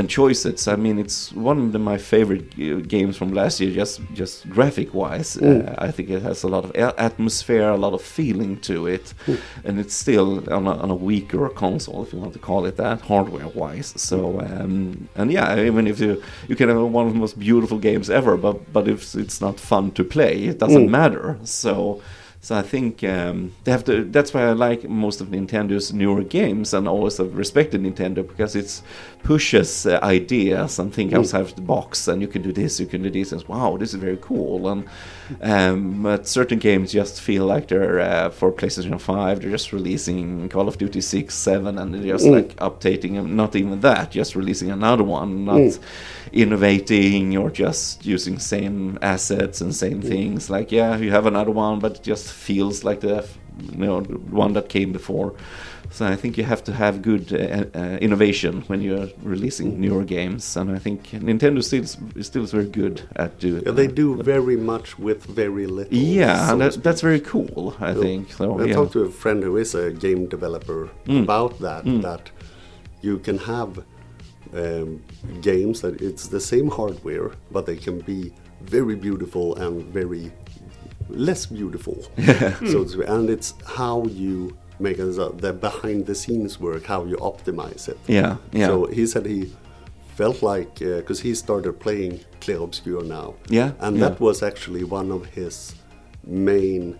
choices. I mean, it's one of my favorite games from last year, just graphic wise. I think it has a lot of atmosphere, a lot of feeling to it, and it's still on a weaker console, if you want to call it that, hardware-wise. So, even if you can have one of the most beautiful games ever, but if it's not fun to play, it doesn't matter. So I think they have to. That's why I like most of Nintendo's newer games, and always have respected Nintendo, because it pushes ideas and think outside of the box, and you can do this, and wow, this is very cool. And but certain games just feel like they're for PlayStation 5. They're just releasing Call of Duty 6, 7, and they're just updating them. Not even that, just releasing another one, not innovating or just using same assets and same things. You have another one, but it just feels like the one that came before. So I think you have to have good innovation when you're releasing newer games, and I think Nintendo still is very good at doing. Yeah, they do very much with very little. Yeah, and that's very cool. I think. So, I talked to a friend who is a game developer about that. That you can have games that it's the same hardware, but they can be very beautiful and very less beautiful. And it's how you make the behind the scenes work, how you optimize it. Yeah. So he said he felt like, because he started playing Clair Obscur now. Yeah. And that was actually one of his main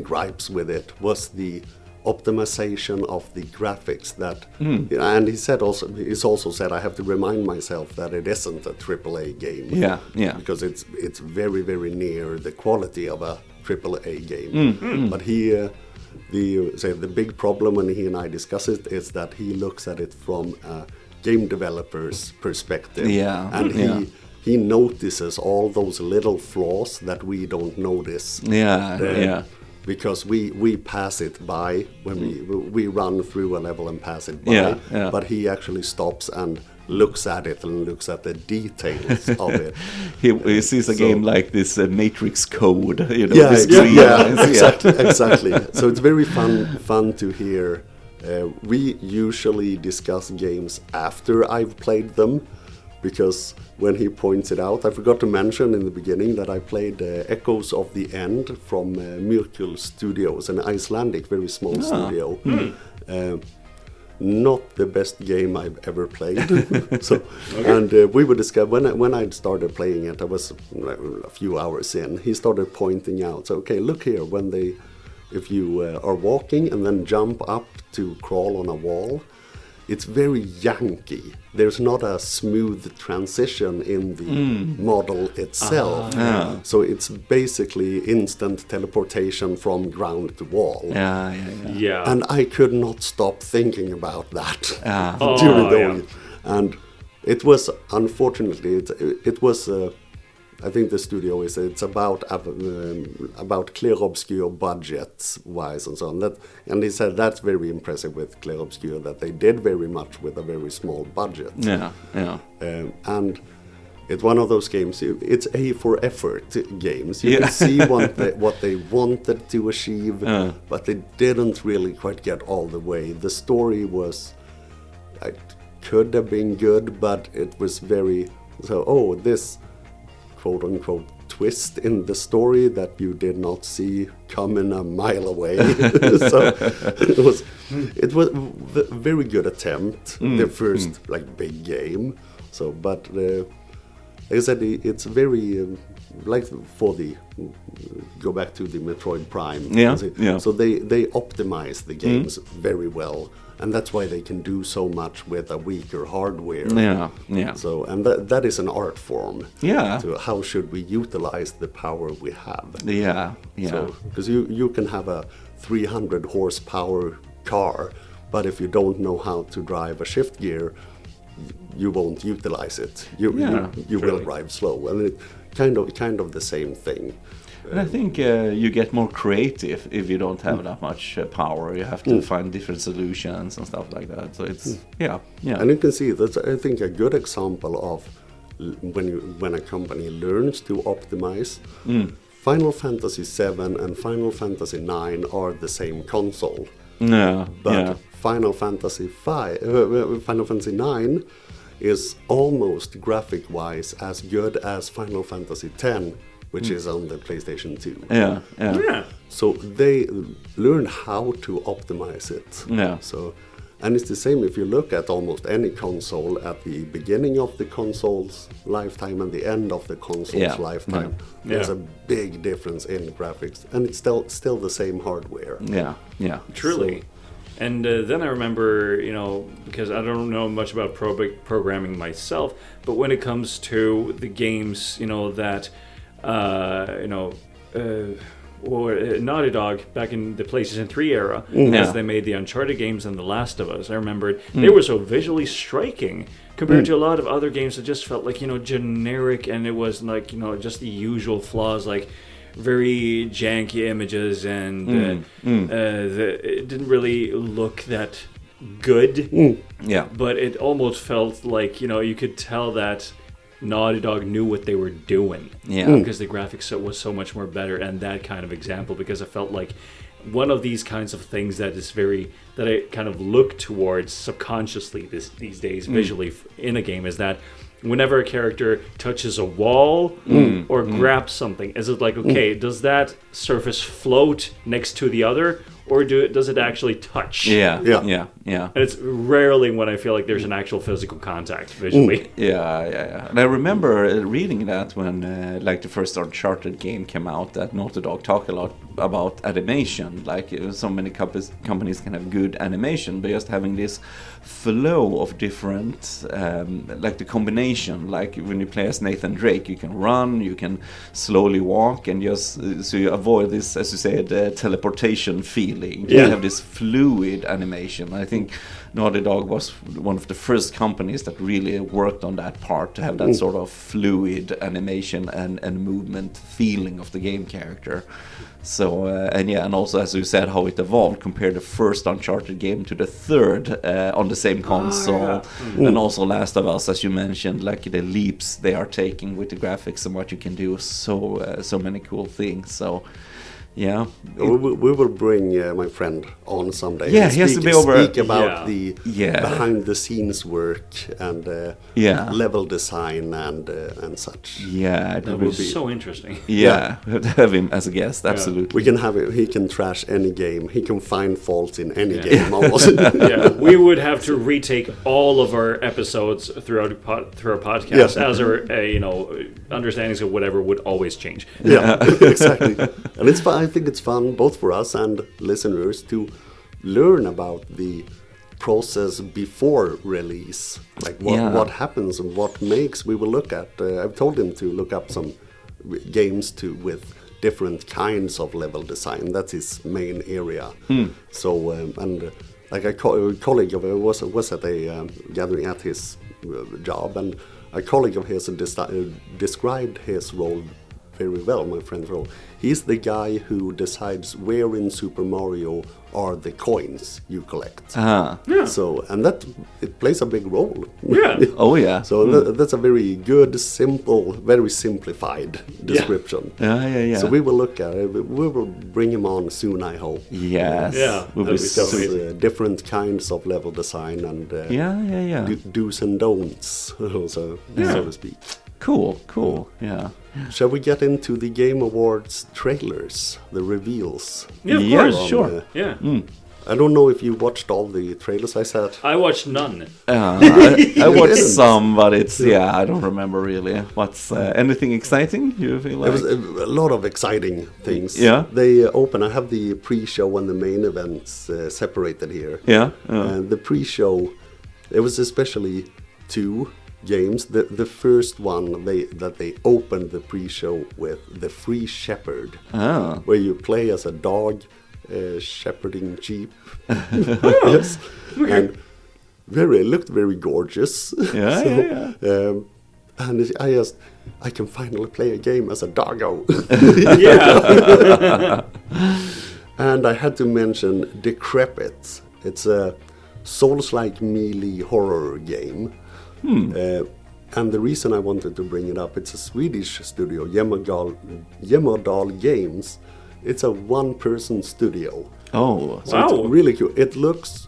gripes with it, was the optimization of the graphics. That and he's also said, I have to remind myself that it isn't a AAA game. Yeah. Because it's very, very near the quality of a AAA game. But the big problem when he and I discuss it is that he looks at it from a game developer's perspective. Yeah. And he notices all those little flaws that we don't notice. Yeah. Because we pass it by when we run through a level and pass it by. Yeah. But he actually stops and looks at it and looks at the details of it. He sees a game like this Matrix Code, Exactly. So it's very fun to hear. We usually discuss games after I've played them, because when he points it out, I forgot to mention in the beginning that I played Echoes of the End from Myrkul Studios, an Icelandic, very small studio. Not the best game I've ever played. And we would discuss when I started playing it. I was a few hours in. He started pointing out, so, okay, look here, if you are walking and then jump up to crawl on a wall, it's very Yankee. There's not a smooth transition in the model itself. So it's basically instant teleportation from ground to wall. Yeah. And I could not stop thinking about that during the whole. And it was, unfortunately, it was. I think the studio it's about Clair Obscur budgets wise and so on. And he said that's very impressive with Clair Obscur, that they did very much with a very small budget. Yeah. And it's one of those games. It's a for effort games. You can see what they wanted to achieve, but they didn't really quite get all the way. The story was, it could have been good, but it was very this quote-unquote twist in the story that you did not see coming a mile away. So it was a very good attempt, the first big game. So, but like I said, it's very go back to the Metroid Prime. So they optimize the games very well. And that's why they can do so much with a weaker hardware. Yeah. So, and that is an art form. Yeah. So how should we utilize the power we have? Yeah. So, because you can have a 300 horsepower car, but if you don't know how to drive a shift gear, you won't utilize it. You will drive slow, and it kind of the same thing. And I think you get more creative if you don't have that much power. You have to find different solutions and stuff like that. So it's yeah. And you can see that's, I think, a good example of when a company learns to optimize. Final Fantasy VII and Final Fantasy IX are the same console. But Final Fantasy IX is almost graphic-wise as good as Final Fantasy X, which is on the PlayStation 2. Yeah. So they learn how to optimize it. So, and it's the same if you look at almost any console at the beginning of the console's lifetime and the end of the console's lifetime. There's a big difference in graphics, and it's still the same hardware. Yeah. Truly. So, and then I remember, because I don't know much about programming myself, but when it comes to the games, that Naughty Dog back in the PlayStation 3 era, as they made the Uncharted games and The Last of Us, I remembered they were so visually striking compared to a lot of other games that just felt like, generic, and it was like, just the usual flaws, like very janky images, and it didn't really look that good. But it almost felt like, you could tell that Naughty Dog knew what they were doing. Because the graphics was so much more better, and that kind of example, because I felt like one of these kinds of things that I kind of look towards subconsciously these days visually in a game is that whenever a character touches a wall or grabs something, is it like, okay, does that surface float next to the other, or does it actually touch? Yeah. And it's rarely when I feel like there's an actual physical contact visually. Yeah. And I remember reading that when the first Uncharted game came out, that Naughty Dog talked a lot about animation. Like so many companies can have good animation, but just having this flow of different, like the combination. Like when you play as Nathan Drake, you can run, you can slowly walk, and just so you avoid this, as you said, teleportation feeling. feeling. Yeah. You have this fluid animation. I think Naughty Dog was one of the first companies that really worked on that part, to have that sort of fluid animation and movement feeling of the game character. So and also, as you said, how it evolved, compare the first Uncharted game to the third on the same console, and also Last of Us, as you mentioned, like the leaps they are taking with the graphics and what you can do, so many cool things. So yeah, we will bring my friend on someday. Yeah, and he has to be over. Speak about Yeah. the Yeah. behind the scenes work and Yeah. level design and such. yeah, That would be so interesting. yeah, have him as a guest, absolutely. We can have it. He can trash any game. He can find faults in any game almost. Yeah, we would have to retake all of our episodes through our podcast, Yeah. as our understandings of whatever would always change. Yeah, exactly. And it's fun. I think it's fun both for us and listeners to learn about the process before release, like what happens and what makes. We will look at. I've told him to look up some games with different kinds of level design. That's his main area. So like a colleague of his was at a gathering at his job, and a colleague of his described his role very well, my friend's role. He's the guy who decides where in Super Mario are the coins you collect. So, and that it plays a big role. Yeah. Oh yeah. So that's a very good, simple, very simplified description. Yeah. So we will look at it. We will bring him on soon, I hope. Yes. Yeah, Will that'd be be so so. amazing. Different kinds of level design and Yeah. do's and don'ts, so to speak. Cool. Yeah. Shall we get into the Game Awards trailers, the reveals? Yeah, of Yeah, course. sure. Yeah. I don't know if you watched all the trailers I said. I watched none. I watched didn't. some, but it's I don't remember really. What's anything exciting? You feel There like? was a lot of exciting things. Yeah. They open. I have the pre-show and the main events separated here. Yeah. And the pre-show, it was especially two games. The first one that they opened the pre-show with, the Free Shepherd, where you play as a dog shepherding sheep. Yes, and looked very gorgeous. Yeah. And I can finally play a game as a doggo. Yeah. And I had to mention Decrepit. It's a Souls-like melee horror game. And the reason I wanted to bring it up, it's a Swedish studio, Yemmerdal Games. It's a one-person studio. Oh. So Wow. it's really cool. It looks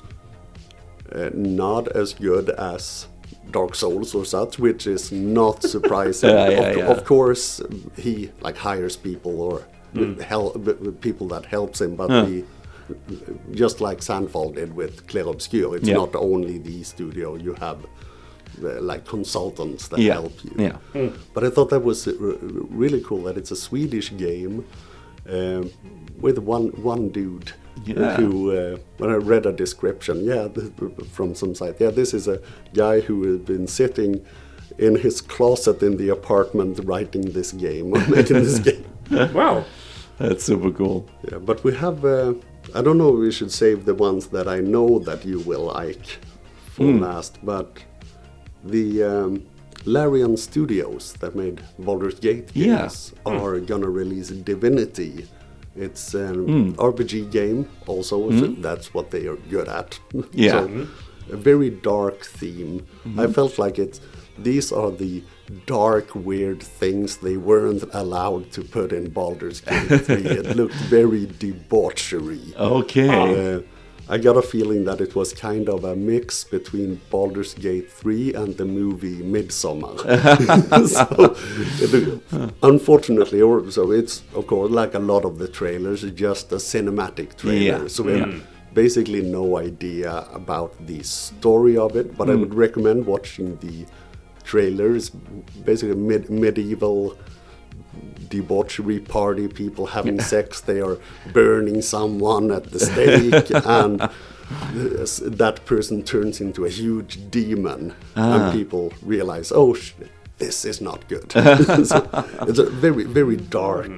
not as good as Dark Souls or such, which is not surprising. Of course, he hires people or people that helps him, but just like Sandfall did with Clair Obscur, it's not only the studio. You have consultants that help you. Yeah. But I thought that was really cool that it's a Swedish game with one dude who, when I read a description, from some site, this is a guy who has been sitting in his closet in the apartment writing this game, or making this game. Wow. That's super cool. Yeah, but we have, I don't know if we should save the ones that I know that you will like for last, but the Larian Studios that made Baldur's Gate games are gonna release Divinity. It's an RPG game also, so that's what they are good at. Yeah. So, a very dark theme. I felt like these are the dark, weird things they weren't allowed to put in Baldur's Gate 3. It looked very debauchery. Okay. I got a feeling that it was kind of a mix between Baldur's Gate 3 and the movie Midsommar. Unfortunately, so it's, of course, like a lot of the trailers, just a cinematic trailer. Yeah. So we have basically no idea about the story of it, but I would recommend watching the trailers. Basically medieval debauchery party, people having sex, they are burning someone at the stake, and that person turns into a huge demon, and people realize, this is not good. So it's a very, very dark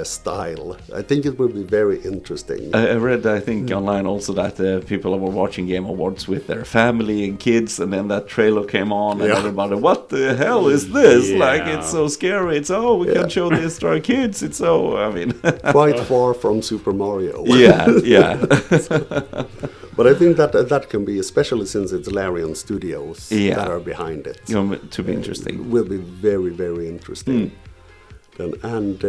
style. I think it will be very interesting. I read, I think, online also that people were watching Game Awards with their family and kids, and then that trailer came on, and everybody, what the hell is this? Like, it's so scary. It's, we can show this to our kids. It's so, I mean... Quite far from Super Mario. Yeah. But I think that can be, especially since it's Larian Studios that are behind it. To be interesting. Will be very, very interesting. And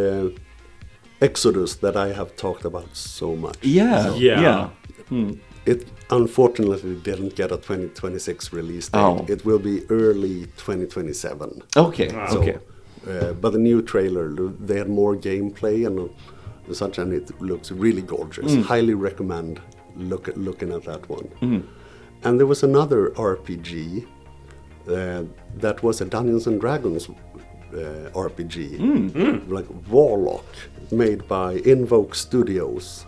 Exodus, that I have talked about so much. Yeah. It unfortunately didn't get a 2026 release date. It will be early 2027. Okay. But the new trailer, they had more gameplay and such, and it looks really gorgeous. Highly recommend looking at that one. And there was another RPG that was a Dungeons and Dragons RPG, like Warlock, made by Invoke Studios.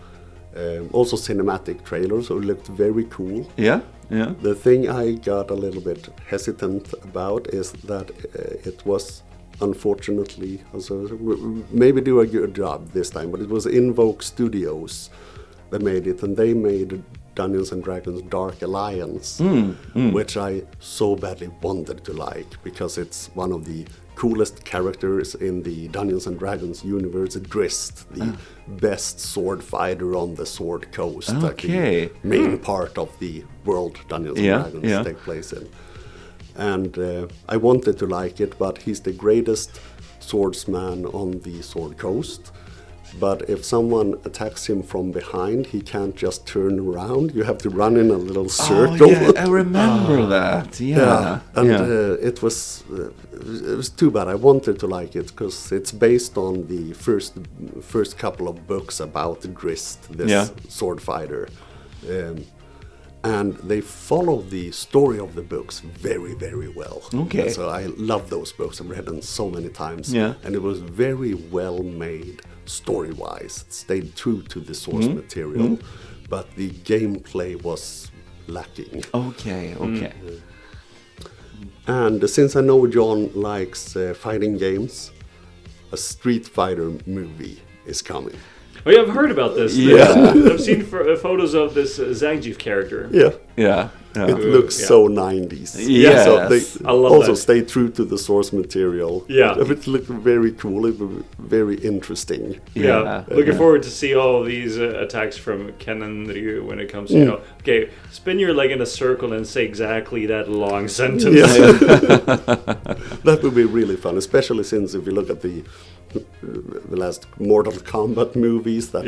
Also cinematic trailer, so it looked very cool. Yeah. The thing I got a little bit hesitant about is that it was, unfortunately, also maybe do a good job this time, but it was Invoke Studios that made it, and they made Dungeons and Dragons Dark Alliance, which I so badly wanted to like, because it's one of the coolest characters in the Dungeons and Dragons universe. Drizzt, the best sword fighter on the Sword Coast, that the main part of the world Dungeons and Dragons take place in. And I wanted to like it, but he's the greatest swordsman on the Sword Coast. But if someone attacks him from behind, he can't just turn around. You have to run in a little circle. Oh, yeah, I remember that. Yeah. And it was too bad. I wanted to like it because it's based on the first couple of books about Drizzt, this sword fighter. And they follow the story of the books very, very well. Okay. So I love those books. I've read them so many times. Yeah. And it was very well made story-wise. It stayed true to the source material, but the gameplay was lacking. Okay. And since I know John likes fighting games, a Street Fighter movie is coming. Oh yeah, I've heard about this. Yeah. I've seen photos of this Zangief character. Yeah. It looks so 90s. Yes. So they I love also that. stay true to the source material. Yeah. It looked very cool. It was very interesting. Yeah. Looking forward to see all of these attacks from Ken and Ryu when it comes to, okay, spin your leg in a circle and say exactly that long sentence. That would be really fun, especially since if you look at the last Mortal Kombat movies that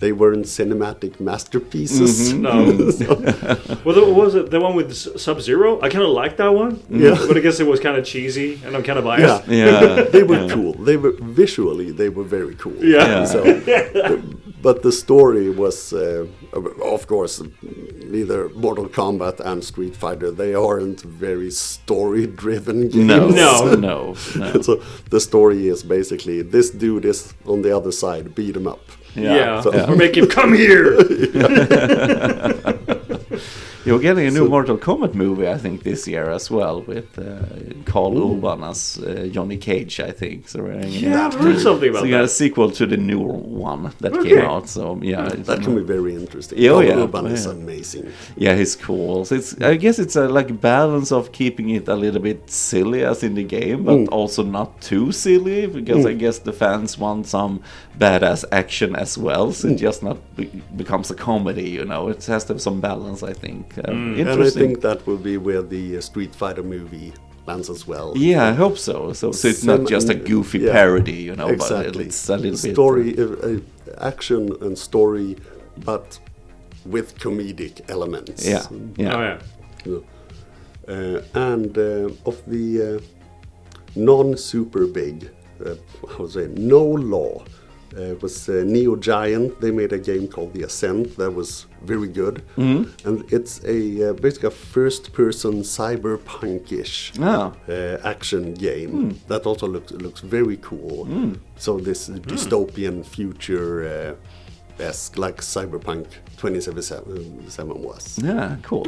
they weren't cinematic masterpieces. No. Well, was it the one with Sub-Zero? I kind of liked that one. Yeah. But I guess it was kind of cheesy, and I'm kind of biased. They were cool. They were visually very cool. So, but the story was, of course, neither Mortal Kombat and Street Fighter. They aren't very story-driven games. No. So the story is basically this dude is on the other side, beat him up. Or make him come here. You're getting a new Mortal Kombat movie, I think, this year as well, with Carl Urban as Johnny Cage, I think. So I've heard something about so you got a sequel to the new one that came out. So that can be very interesting. Carl Urban is amazing. Yeah, he's cool. So I guess it's a balance of keeping it a little bit silly as in the game, but also not too silly, because I guess the fans want some badass action as well. So it just not becomes a comedy, It has to have some balance, I think. And I think that will be where the Street Fighter movie lands as well. Yeah, I hope so. So it's not just a goofy parody, Exactly. But it's a little story, action and story, but with comedic elements. And of the non-super big, I would say, no law. It was Neo Giant. They made a game called The Ascent that was very good, and it's basically a first-person cyberpunk-ish action game that also looks very cool. So this dystopian future, like Cyberpunk 2077 was. Yeah, cool.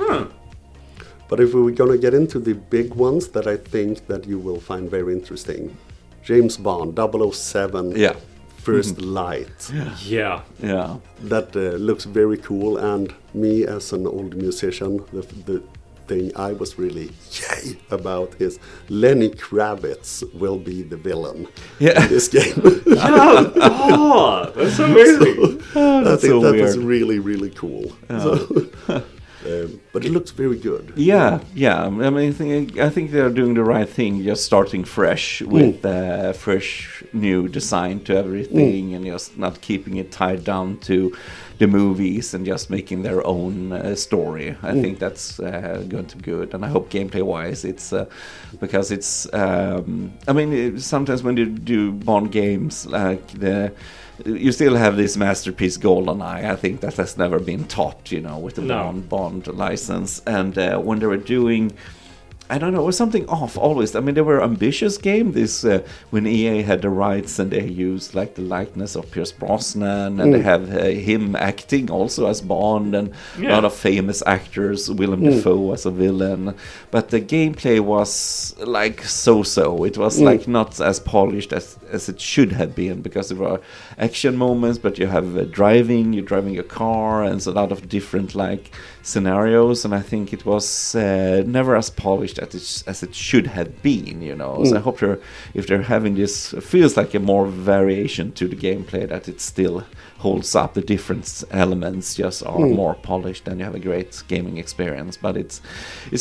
But if we're gonna get into the big ones that I think that you will find very interesting, James Bond 007. Yeah. First Light. Yeah. Yeah. That looks very cool, and me as an old musician, the thing I was really yay about is Lenny Kravitz will be the villain in this game. Oh, that's amazing. I think so that weird. was really, really cool. But it looks very good. Yeah. I mean, I think they're doing the right thing, just starting fresh with fresh new design to everything, and just not keeping it tied down to the movies and just making their own story. I think that's going to be good, and I hope gameplay-wise it's because it's. I mean, sometimes when you do Bond games, like you still have this masterpiece GoldenEye. I think that has never been topped, with the Bond license. And when they were doing, I don't know, it was something off always. I mean, they were ambitious game. This when EA had the rights and they used like the likeness of Pierce Brosnan, and they have him acting also as Bond, and a lot of famous actors, Willem Dafoe as a villain. But the gameplay was like so. It was like not as polished as it should have been, because there were action moments, but you have you're driving a car, and so a lot of different like scenarios, and I think it was never as polished as it should have been, So I hope if they're having this, feels like a more variation to the gameplay, that it still holds up. The different elements just are more polished, and you have a great gaming experience. But it's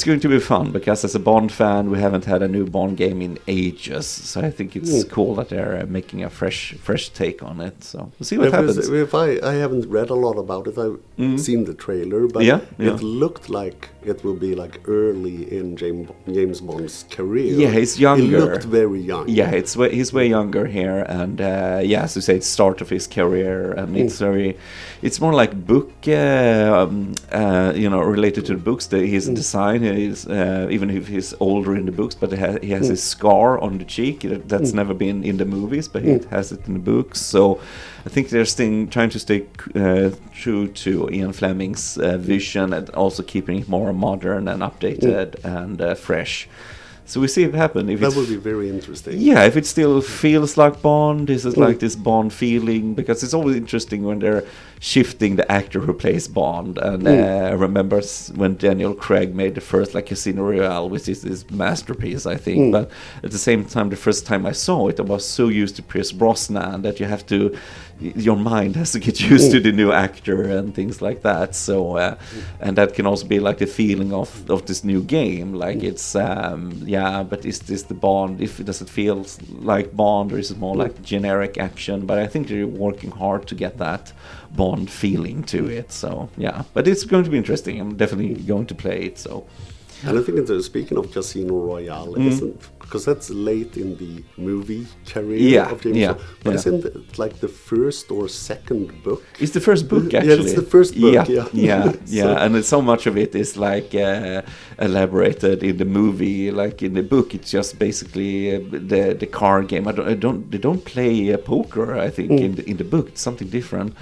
going to be fun, because as a Bond fan, we haven't had a new Bond game in ages, so I think it's cool that they're making a fresh take on it. So we'll see what happens. If I haven't read a lot about it, I've seen the trailer, but it looked like it will be like early in James Bond's career. Yeah, he's younger. He looked very young. Yeah, he's way younger here, and as you say, it's start of his career, and it's more like book, related to the books. His design is even if he's older in the books, but he has his scar on the cheek that's never been in the movies, but he has it in the books. So I think they're trying to stay true to Ian Fleming's vision, and also keeping it more modern and updated and fresh. So we see it happen. That would be very interesting. Yeah, if it still feels like Bond, this is like this Bond feeling, because it's always interesting when they're shifting the actor who plays Bond. And I remember when Daniel Craig made the first like Casino Royale, which is this masterpiece, I think. But at the same time, the first time I saw it, I was so used to Pierce Brosnan that your mind has to get used to the new actor and things like that. So, and that can also be like the feeling of this new game. Like it's, but is this the Bond? Does it feel like Bond, or is it more like generic action? But I think they're working hard to get that Bond feeling to it. So, but it's going to be interesting. I'm definitely going to play it. So. And I think speaking of Casino Royale, because that's late in the movie career of James Bond, but isn't it like the first or second book? It's the first book, actually. Yeah, it's the first book, and so much of it is like elaborated in the movie. Like in the book, it's just basically the card game. They don't play poker, I think, in the book. It's something different.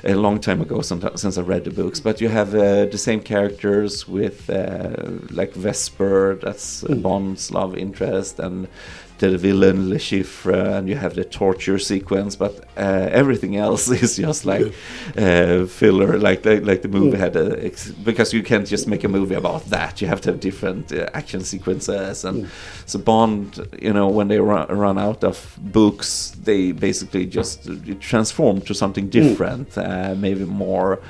A long time ago, since I read the books, but you have the same characters with like Vesper, that's Bond's love interest, and the villain Le Chiffre, and you have the torture sequence, but everything else is just like filler, like the movie had because you can't just make a movie about that. You have to have different action sequences, and so Bond, when they run out of books, they basically just transform to something different, maybe more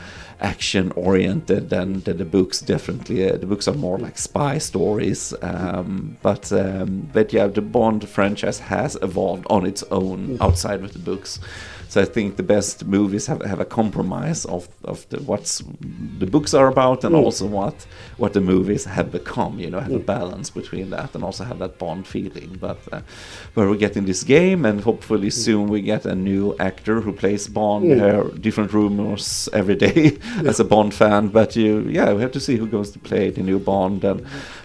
action oriented than the books. Definitely the books are more like spy stories, but the Bond franchise has evolved on its own outside of the books. So I think the best movies have a compromise of what's the books are about, and also what the movies have become. Have a balance between that, and also have that Bond feeling. But we're getting this game, and hopefully soon we get a new actor who plays Bond. There are different rumors every day as a Bond fan, but we have to see who goes to play the new Bond.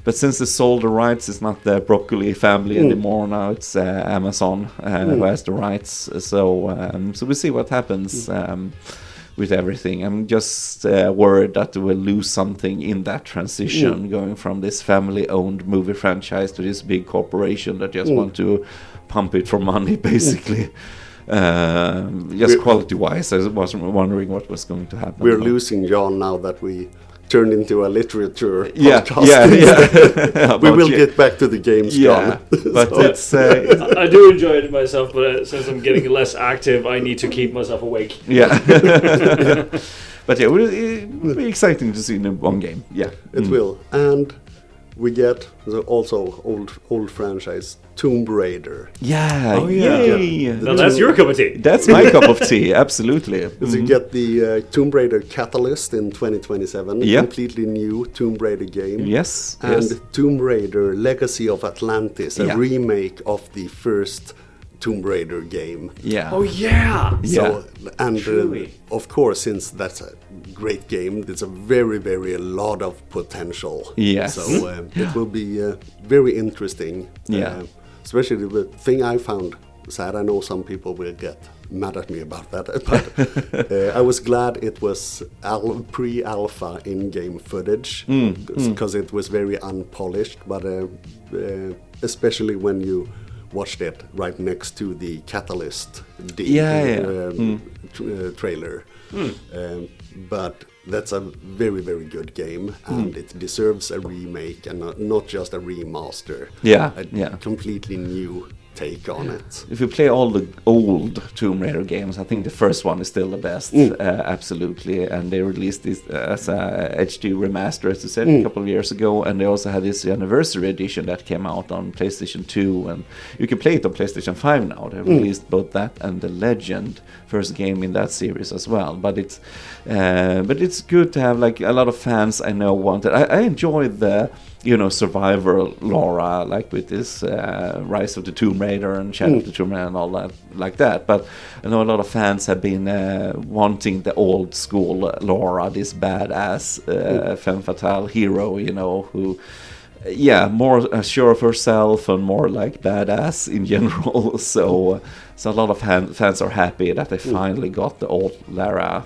But since they sold the rights, it's not the Broccoli family anymore. Now it's Amazon who has the rights. So we'll see what happens. with everything. I'm just worried that we'll lose something in that transition, going from this family-owned movie franchise to this big corporation that just want to pump it for money, basically. Just quality-wise, I was wondering what was going to happen. We're losing John now that we turned into a literature Yeah. podcast. We will get back to the games, John. But it's I do enjoy it myself, but since I'm getting less active, I need to keep myself awake. yeah. But yeah, it'll be exciting to see in one game. Yeah, It will. And we get also old franchise Tomb Raider. Yeah. Oh, yeah. Yay. Now that's your cup of tea. That's my cup of tea. Absolutely. So you get the Tomb Raider Catalyst in 2027, Yeah. completely new Tomb Raider game. Yes. And yes. Tomb Raider Legacy of Atlantis, a Yeah. remake of the first Tomb Raider game. Yeah. Oh yeah. Yeah. And Truly. of course, since that's a great game, there's a very lot of potential. Yes. So it will be very interesting. Yeah. Especially the thing I found sad. I know some people will get mad at me about that, but I was glad it was pre-alpha in-game footage because it was very unpolished. But especially when you watched it right next to the Catalyst trailer. But that's a very good game, and it deserves a remake and not just a remaster. Yeah, A yeah. completely new take on it. If you play all the old Tomb Raider games, I think the first one is still the best, absolutely. And they released this as a HD remaster, as you said, a couple of years ago. And they also had this anniversary edition that came out on PlayStation 2, and you can play it on PlayStation 5 now. They released both that and the Legend, first game in that series as well. But it's good to have, like, a lot of fans I know wanted. I enjoyed the survivor Laura, like with this Rise of the Tomb Raider and Shadow of the Tomb Raider and all that, like that. But I know a lot of fans have been wanting the old school Laura, this badass femme fatale hero, who, more sure of herself and more like badass in general. So a lot of fans are happy that they finally got the old Laura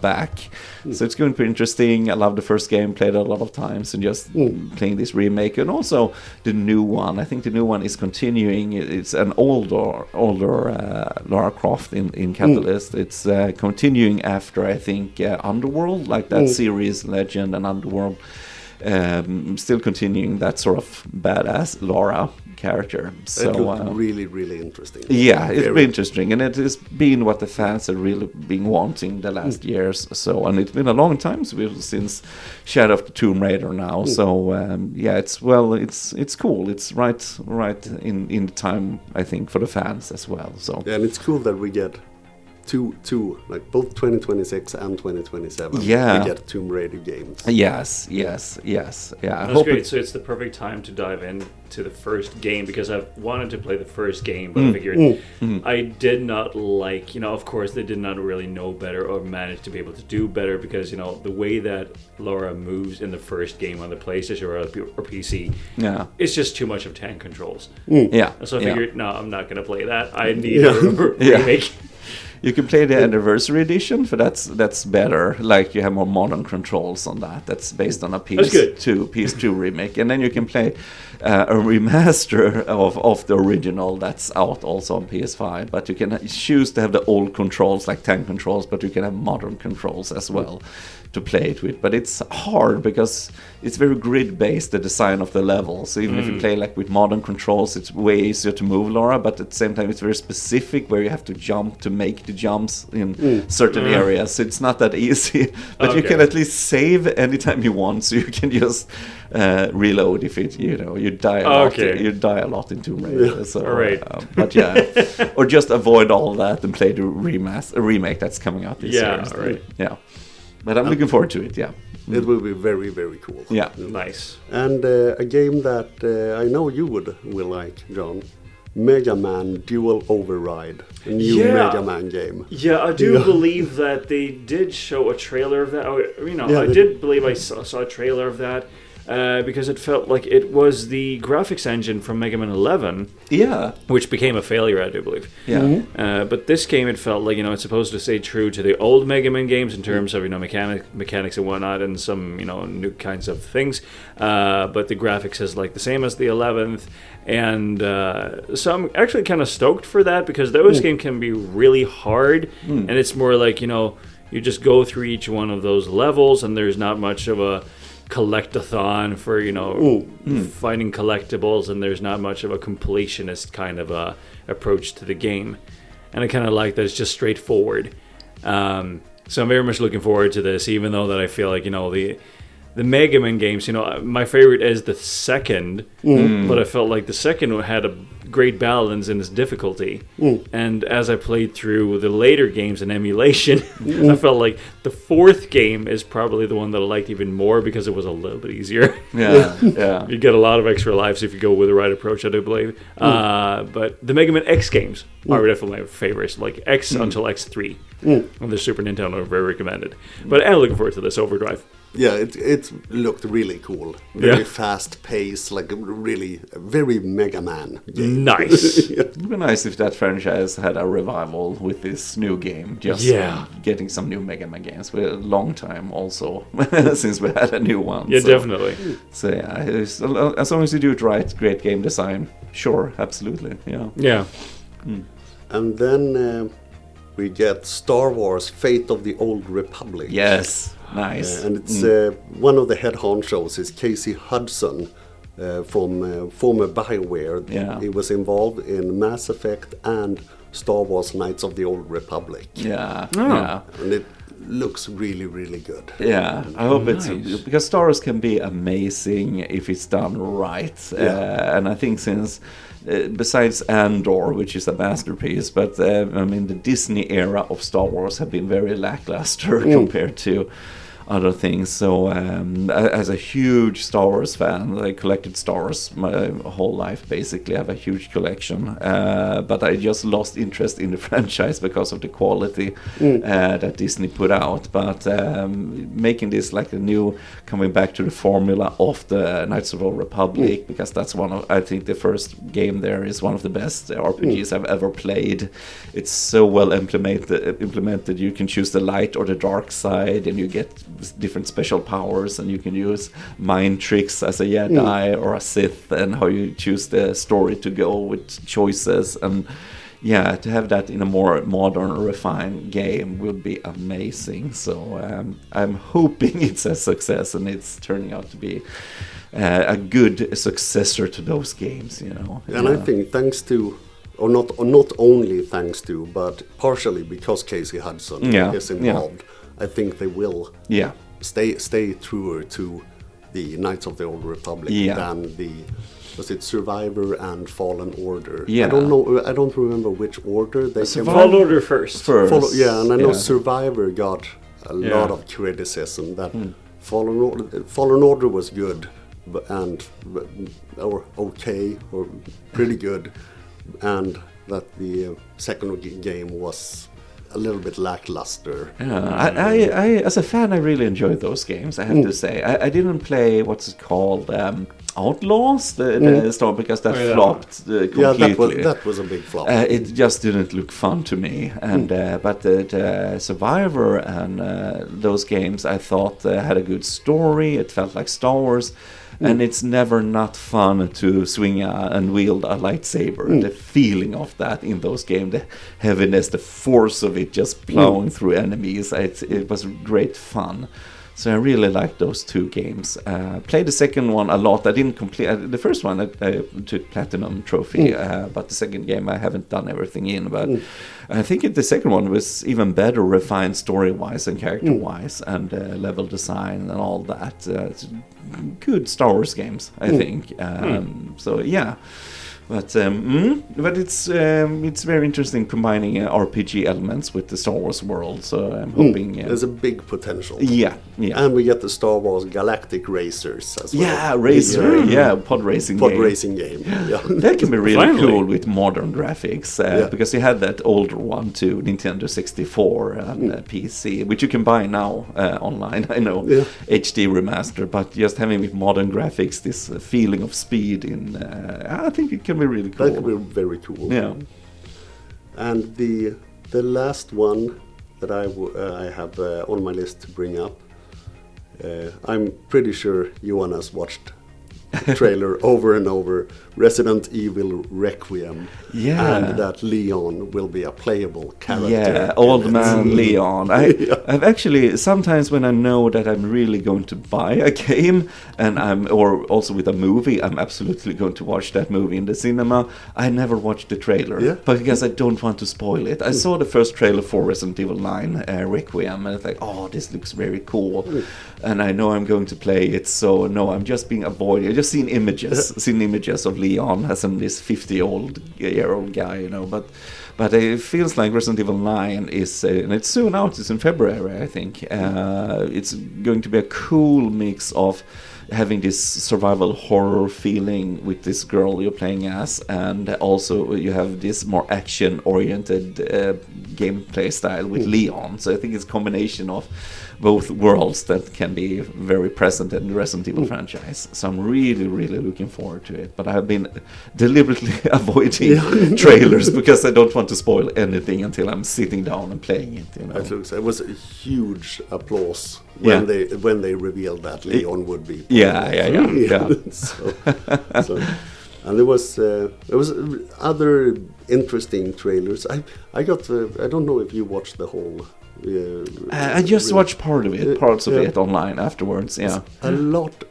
back. So it's going to be interesting. I love the first game, played it a lot of times, and just playing this remake, and also the new one. I think the new one is continuing. It's an older Lara Croft in Catalyst. It's continuing after, I think, Underworld, like that series, Legend and Underworld. Still continuing that sort of badass Laura character. So It looked really interesting. yeah, it's been interesting, and it has been what the fans have really been wanting the last years. So, and it's been a long time since Shadow of the Tomb Raider now. So it's cool. It's right in the time, I think, for the fans as well. So Yeah, and it's cool that we get two, like both 2026 and 2027. Yeah. We get Tomb Raider games. yes, yeah. I That's hope great. So it's the perfect time to dive into the first game, because I've wanted to play the first game, but I figured I did not like, of course they did not really know better or manage to be able to do better, because, the way that Laura moves in the first game on the PlayStation or PC, it's just too much of tank controls. Yeah. So I yeah. figured, no, I'm not going to play that. I need a remake. You can play the anniversary edition, for that's better. Like, you have more modern controls on that. That's based on a PS2 remake, and then you can play a remaster of the original that's out also on PS5. But you can choose to have the old controls, like tank controls, but you can have modern controls as well to play it with. But it's hard because it's very grid-based, the design of the level. So even if you play like with modern controls, it's way easier to move Laura, but at the same time it's very specific where you have to jump to make the jumps in certain areas. So it's not that easy. But you can at least save anytime you want, so you can just reload if it, you die a lot. You die a lot in Tomb Raider. So, all right. But yeah, or just avoid all that and play the remake that's coming out this year. All right. Yeah. But I'm looking forward to it, yeah. It will be very cool. Yeah. Nice. And a game that I know you will like, John. Mega Man Dual Override, a new Mega Man game. Yeah, I do believe that they did show a trailer of that. I did believe I saw a trailer of that. because it felt like it was the graphics engine from Mega Man 11, Yeah. which became a failure, I do believe. Yeah. But this game, it felt like, it's supposed to stay true to the old Mega Man games in terms of, mechanics and whatnot, and some, new kinds of things. But the graphics is like the same as the 11th. And so I'm actually kind of stoked for that, because those games can be really hard. And it's more like, you just go through each one of those levels, and there's not much of a collect-a-thon for, finding collectibles, and there's not much of a completionist kind of approach to the game. And I kind of like that it's just straightforward. So I'm very much looking forward to this, even though that I feel like, the Mega Man games, my favorite is the second, but I felt like the second one had a great balance in its difficulty. And as I played through the later games in emulation, I felt like the fourth game is probably the one that I liked even more, because it was a little bit easier. Yeah. Yeah. You get a lot of extra lives if you go with the right approach, I do believe. But the Mega Man X games are definitely my favorites, like X until X3 on the Super Nintendo are very recommended. But I'm looking forward to this Overdrive. Yeah, it looked really cool. Very fast pace, like really very Mega Man game. Nice. It would be nice if that franchise had a revival with this new game. Just getting some new Mega Man games. We're a long time also since we had a new one. Yeah, definitely. So yeah, as long as you do it right, great game design. Sure, absolutely. Yeah. Yeah. And then we get Star Wars: Fate of the Old Republic. Yes. Nice. And it's one of the head honchos is Casey Hudson from former BioWare. Yeah. He was involved in Mass Effect and Star Wars: Knights of the Old Republic. Yeah. Oh. Yeah. And it looks really, really good. Yeah, I hope Nice. it's because Star Wars can be amazing if it's done right. And I think since besides Andor, which is a masterpiece, but the Disney era of Star Wars have been very lackluster compared to other things. So as a huge Star Wars fan, I collected Star Wars my whole life basically. I have a huge collection, but I just lost interest in the franchise because of the quality that Disney put out. But making this like a new, coming back to the formula of the Knights of the Old Republic, because that's I think the first game there is one of the best RPGs I've ever played. It's so well implemented. You can choose the light or the dark side, and you get different special powers, and you can use mind tricks as a Jedi or a Sith, and how you choose the story to go with choices. And yeah, to have that in a more modern, refined game would be amazing. So I'm hoping it's a success, and it's turning out to be a good successor to those games, And I think thanks to, or not only thanks to, but partially because Casey Hudson is involved, I think they will stay truer to the Knights of the Old Republic than was it Survivor and Fallen Order? Yeah. I don't know. I don't remember which order they came Fallen out. Order first. And I know Survivor got a lot of criticism. That Fallen Order was good, or okay, or pretty good, and that the second game was a little bit lackluster. Yeah, I as a fan, I really enjoyed those games. I have to say, I didn't play what's it called, Outlaws, the store, because that flopped completely. Yeah, that was a big flop. It just didn't look fun to me. And but the Survivor and those games, I thought had a good story. It felt like Star Wars. And it's never not fun to swing and wield a lightsaber. The feeling of that in those games, the heaviness, the force of it just plowing through enemies, it was great fun. So I really liked those two games. Played the second one a lot. I didn't complete the first one. I took Platinum Trophy, but the second game I haven't done everything in. But I think the second one was even better refined story-wise and character-wise, and level design and all that. It's good Star Wars games, I think. So yeah. But it's very interesting combining RPG elements with the Star Wars world. So I'm hoping there's a big potential. yeah. And we get the Star Wars Galactic Racers as well. Yeah, Racer, pod racing Pod game. racing game. Yeah. That can be really Finally. cool with modern graphics because you had that older one too, Nintendo 64 and PC, which you can buy now online. I know HD remaster, but just having with modern graphics, this feeling of speed I think it can be really cool. That could be very cool. Yeah. And the last one that I have on my list to bring up, I'm pretty sure Johan has watched the trailer over and over, Resident Evil Requiem, and that Leon will be a playable character. Yeah, old man Leon. I've actually sometimes when I know that I'm really going to buy a game, or also with a movie, I'm absolutely going to watch that movie in the cinema. I never watched the trailer, but because I don't want to spoil it. I saw the first trailer for Resident Evil 9 Requiem, and I think, oh, this looks very cool, and I know I'm going to play it. So no, I'm just being avoided. I just seen images of Leon as this 50-year-old guy, but it feels like Resident Evil 9 is, and it's soon out. It's in February, I think. It's going to be a cool mix of having this survival horror feeling with this girl you're playing as, and also you have this more action-oriented gameplay style with Leon. So I think it's a combination of both worlds that can be very present in the Resident Evil franchise. So I'm really, really looking forward to it. But I have been deliberately avoiding trailers because I don't want to spoil anything until I'm sitting down and playing it. It was a huge applause when they revealed that Leon would be. Yeah. And there was other interesting trailers. I don't know if you watched the whole. I just watched parts of it online afterwards. Yeah, a lot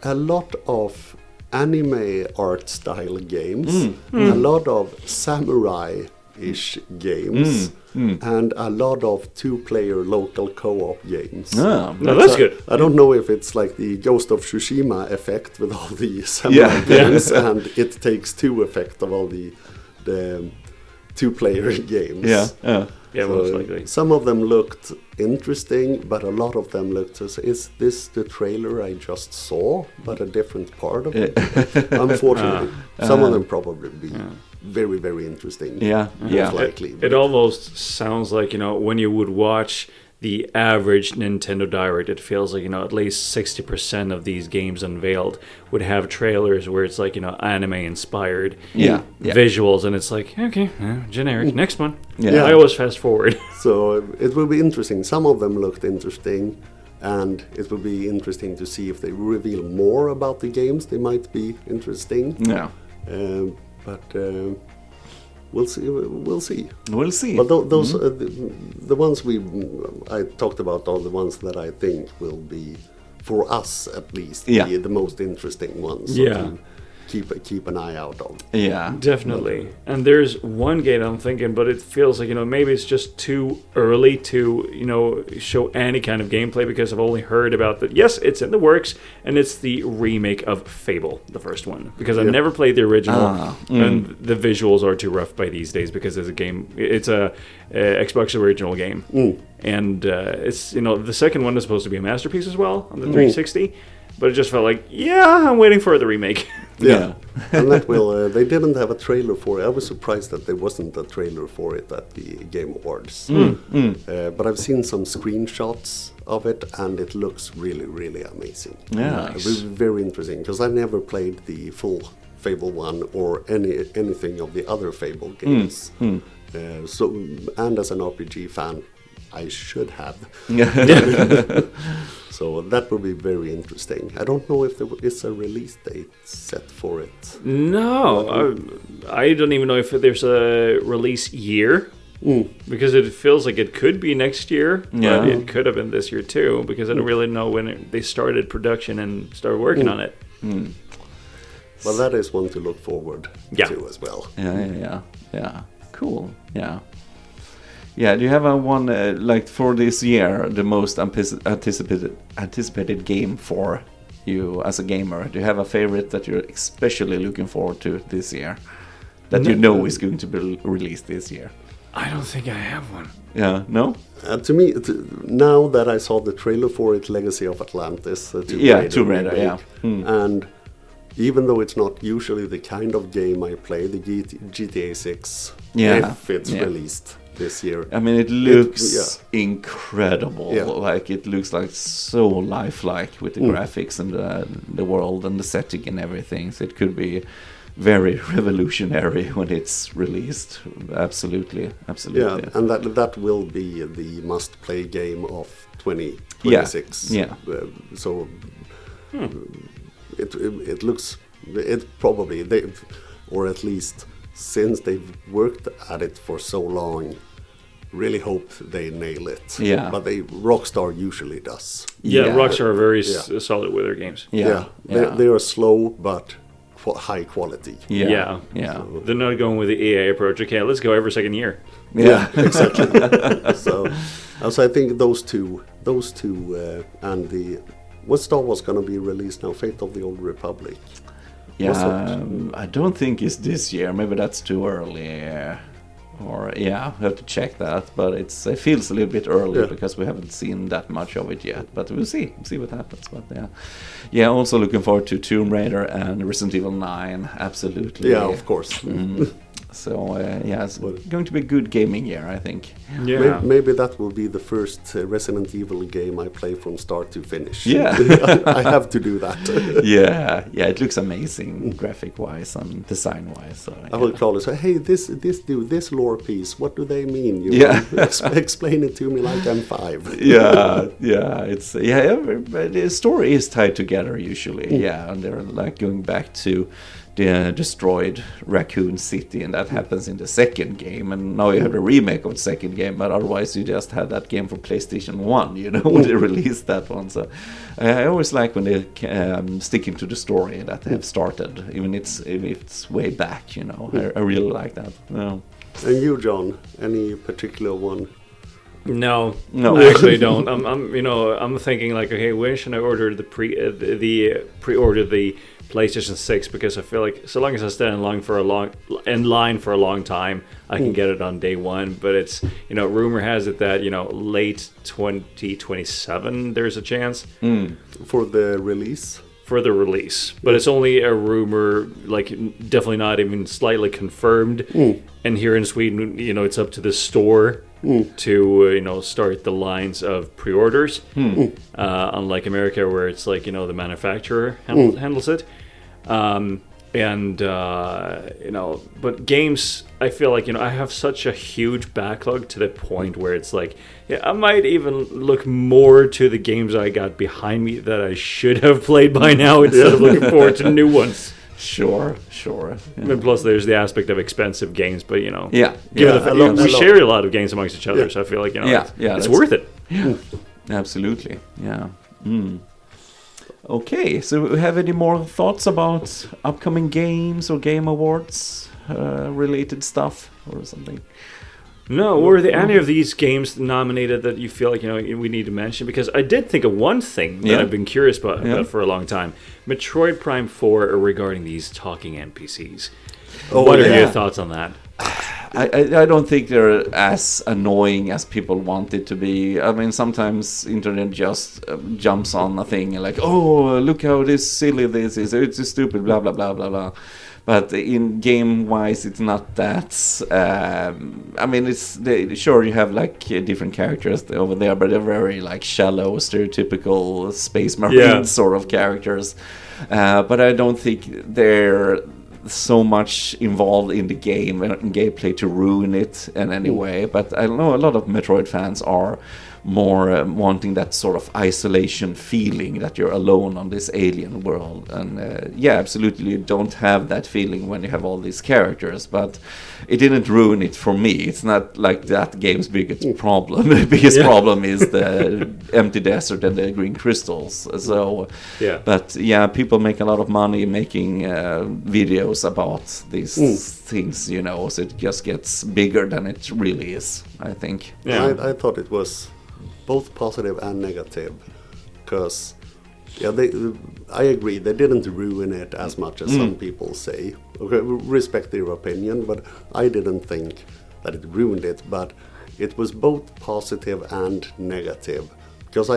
of anime art style games, a lot of samurai-ish games, and a lot of two-player local co-op games. No, that's good. I don't know if it's like the Ghost of Tsushima effect with all the samurai games, and It Takes Two effect of all the two-player games. Yeah, most likely. Some of them looked interesting, but a lot of them looked as, is this the trailer I just saw, but a different part of it? Unfortunately, some of them probably be very, very interesting. Most likely. It almost sounds like, when you would watch the average Nintendo Direct, it feels like, at least 60% of these games unveiled would have trailers where it's like, anime inspired visuals, and it's like, okay, generic, next one. I always fast forward. So it will be interesting. Some of them looked interesting, and it will be interesting to see if they reveal more about the games. They might be interesting. We'll see. But those the ones I talked about are the ones that I think will be, for us at least, the most interesting ones. So to keep an eye out on. Yeah, definitely. And there's one game I'm thinking, but it feels like maybe it's just too early to show any kind of gameplay, because I've only heard about that. Yes, it's in the works, and it's the remake of Fable, the first one, because I've never played the original, and the visuals are too rough by these days because it's a Xbox original game, and it's the second one is supposed to be a masterpiece as well on the 360. But it just felt like, I'm waiting for the remake. And that will. They didn't have a trailer for it. I was surprised that there wasn't a trailer for it at the Game Awards. But I've seen some screenshots of it, and it looks really, really amazing. It was very interesting, because I never played the full Fable 1 or anything of the other Fable games. And as an RPG fan, I should have. So that will be very interesting. I don't know if there is a release date set for it. No, I don't even know if there's a release year. Because it feels like it could be next year, but it could have been this year too, because I don't really know when they started production and started working on it. Well, that is one to look forward to as well. Yeah. Cool. Yeah, do you have one like for this year, the most anticipated game for you as a gamer? Do you have a favorite that you're especially looking forward to this year? that you know is going to be released this year? I don't think I have one. Yeah, no? To me, now that I saw the trailer for it, Legacy of Atlantis, Tomb Raider, yeah. And even though it's not usually the kind of game I play, the GTA 6, if it's released this year. I mean, it looks incredible. Yeah. Like, it looks like so lifelike with the graphics and the world and the setting and everything. So it could be very revolutionary when it's released. Absolutely. Yeah, and that will be the must-play game of 2026. Yeah. So it looks, it probably, or at least since they've worked at it for so long, really hope they nail it. Yeah. But Rockstar usually does. Yeah, Yeah. Rockstar are very solid with their games. Yeah. They are slow but high quality. Yeah. They're not going with the EA approach. Okay, let's go every second year. Yeah. Exactly. so I think those two, and what Star Wars going to be released now? Fate of the Old Republic. Yeah, I don't think it's this year. Maybe that's too early. Or I have to check that. But it feels a little bit early because we haven't seen that much of it yet. But we'll see what happens. But also looking forward to Tomb Raider and Resident Evil 9. Absolutely. Yeah, of course. So it's going to be a good gaming year, I think. Yeah. Maybe that will be the first Resident Evil game I play from start to finish. Yeah. I have to do that. Yeah, it looks amazing graphic-wise and design-wise. So, I will call it. So, hey, this lore piece. What do they mean? Explain it to me like I'm 5. It's but the story is tied together usually. And they're like going back to the destroyed Raccoon City, and that happens in the second game, and now you have a remake of the second game, but otherwise you just had that game for PlayStation 1, when they released that one. So I always like when they sticking to the story that they have started, even if it's way back, I really like that. And you, John, any particular one? No, I actually don't. I'm thinking like, okay, when should I order pre-order the PlayStation 6, because I feel like so long as I stand in line for a long time, I can get it on day one. But it's rumor has it that late 2027 there's a chance for the release. But it's only a rumor, like definitely not even slightly confirmed. And here in Sweden, it's up to the store to start the lines of pre-orders. Unlike America, where it's like the manufacturer handles it. But games, I feel like I have such a huge backlog to the point where it's like I might even look more to the games I got behind me that I should have played by now instead of looking forward to new ones. Sure. And plus, there's the aspect of expensive games, but given we share a lot of games amongst each other, so I feel like it's worth it. Yeah, absolutely. Yeah. Okay, so we have any more thoughts about upcoming games or Game Awards related stuff or something? No, were there any of these games nominated that you feel like we need to mention? Because I did think of one thing that I've been curious about for a long time: Metroid Prime 4 regarding these talking NPCs. What are your thoughts on that? I don't think they're as annoying as people want it to be. I mean, sometimes internet just jumps on a thing like, oh, look how silly this is. It's stupid, blah, blah, blah, blah, blah. But in game-wise, it's not that. I mean, sure, you have like different characters over there, but they're very like shallow, stereotypical space marine sort of characters. But I don't think they're so much involved in the game and gameplay to ruin it in any way. But I know a lot of Metroid fans are more wanting that sort of isolation feeling that you're alone on this alien world. And absolutely, you don't have that feeling when you have all these characters, but it didn't ruin it for me. It's not like that game's biggest problem. The biggest problem is the empty desert and the green crystals. So, but people make a lot of money making videos about these things, so it just gets bigger than it really is, I think. I thought it was both positive and negative, because Yeah, I agree. They didn't ruin it as much as some people say. Okay, respect their opinion, but I didn't think that it ruined it. But it was both positive and negative. Because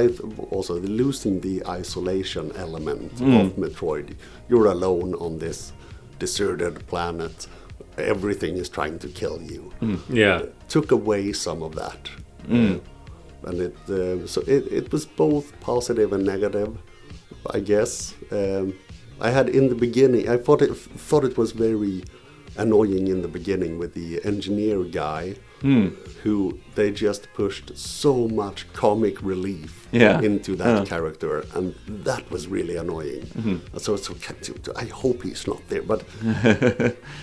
also losing the isolation element of Metroid. You're alone on this deserted planet. Everything is trying to kill you. Yeah. Took away some of that. And it was both positive and negative, I guess. I had in the beginning, I thought it was very annoying in the beginning with the engineer guy, who they just pushed so much comic relief into that character, and that was really annoying. So I hope he's not there, but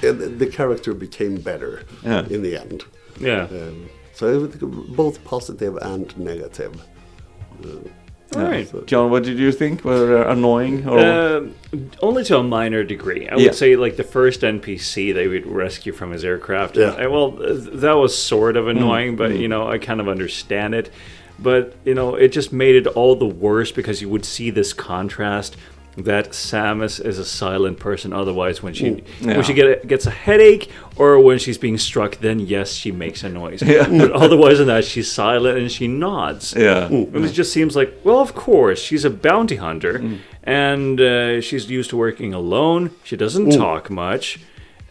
the character became better in the end. Yeah. So it was both positive and negative. All right. John, what did you think were annoying? Or? Only to a minor degree. I would say like the first NPC they would rescue from his aircraft. Yeah. Well, that was sort of annoying, but I kind of understand it. But it just made it all the worse because you would see this contrast that Samus is a silent person. Otherwise, when she gets a headache or when she's being struck, then yes, she makes a noise. But otherwise than that, she's silent and she nods. And it just seems like, well, of course, she's a bounty hunter, and she's used to working alone. She doesn't talk much,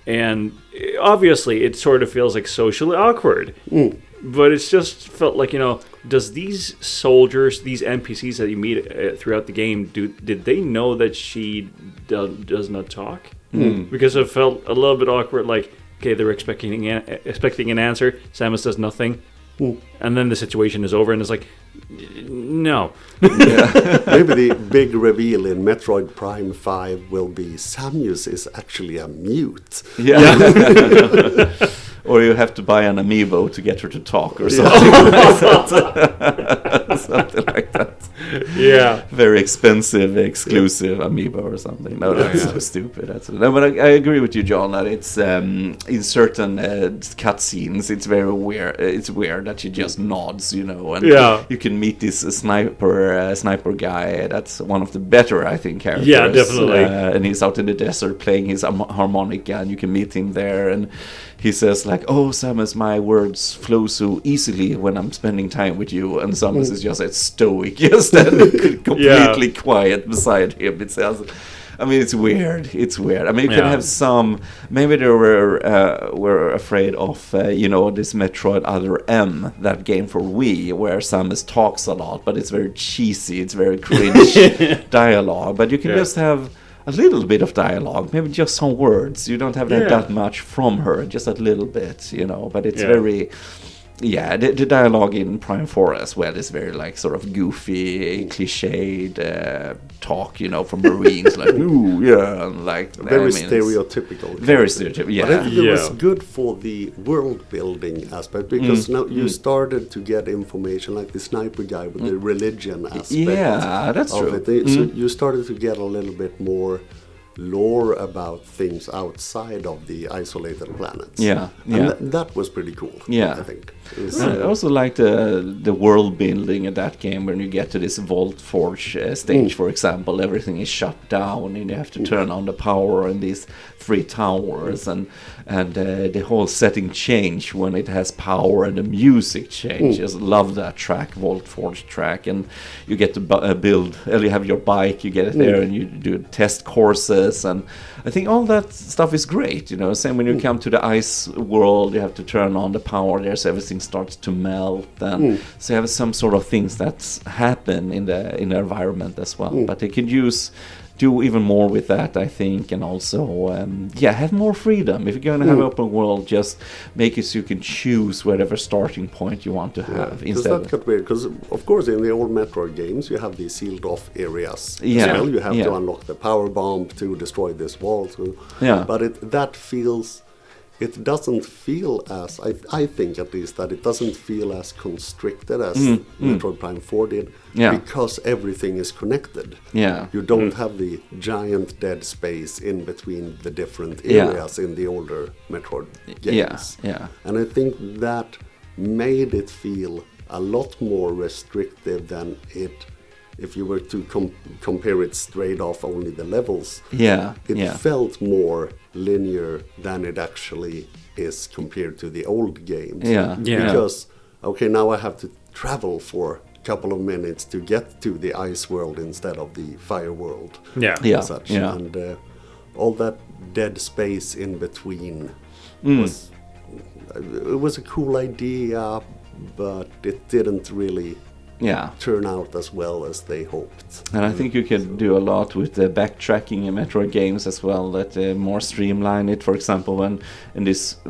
and obviously, it sort of feels like socially awkward. But it's just felt like, does these soldiers, these NPCs that you meet throughout the game, did they know that she does not talk? Because it felt a little bit awkward, like, okay, they're expecting an answer, Samus does nothing, and then the situation is over, and it's like, no. Maybe the big reveal in Metroid Prime 5 will be Samus is actually a mute. Or you have to buy an amiibo to get her to talk or something like that. Something like that. Yeah. Very expensive, exclusive amiibo or something. No, that's so stupid. No, but I agree with you, John, that it's in certain cutscenes, it's very weird. It's weird that she just nods, and you can meet this sniper guy. That's one of the better, I think, characters. Yeah, definitely. And he's out in the desert playing his harmonica, and you can meet him there, and he says like, "Oh, Samus, my words flow so easily when I'm spending time with you," and Samus is just stoic, just standing completely quiet beside him. It's weird. It's weird. I mean, you can have some. Maybe they were afraid of this Metroid Other M, that game for Wii, where Samus talks a lot, but it's very cheesy. It's very cringe dialogue. But you can just have a little bit of dialogue, maybe just some words. You don't have that much from her, just a little bit, But it's very, the dialogue in Prime 4 as well is very like sort of goofy, cliched talk, from Marines, like ooh, and like very stereotypical. Very stereotypical. Yeah, but I think it was good for the world building aspect because now you started to get information like the sniper guy with the religion aspect. Yeah, that's true. So you started to get a little bit more lore about things outside of the isolated planets. And that was pretty cool. I think. I also like the world building in that game when you get to this Vault Forge stage, for example. Everything is shut down and you have to turn on the power in these 3 towers, and the whole setting change when it has power and the music changes. Love that track, Vault Forge track, and you get to build. You have your bike, you get it there, and you do test courses, and I think all that stuff is great. Same when you come to the ice world, you have to turn on the power there, so everything starts to melt, and so you have some sort of things that happen in the environment as well. But they could do even more with that, I think, and also have more freedom. If you're going to have open world, just make it so you can choose whatever starting point you want to have. Instead, that got weird because of course in the old Metroid games you have these sealed off areas as well. You have to unlock the power bomb to destroy this wall. But it doesn't feel as, I think at least, that it doesn't feel as constricted as Metroid Prime 4 did, because everything is connected. You don't have the giant dead space in between the different areas in the older Metroid games. And I think that made it feel a lot more restrictive than it if you were to compare it straight off only the levels, Yeah, it yeah. felt more linear than it actually is compared to the old games. Yeah, yeah. Because, okay, now I have to travel for a couple of minutes to get to the ice world instead of the fire world. Yeah. Yeah. And such. yeah. And all that dead space in between Mm. was, it was a cool idea, but it didn't really Yeah. turn out as well as they hoped. And I think you can do a lot with the backtracking in Metroid games as well. That more streamline it. For example,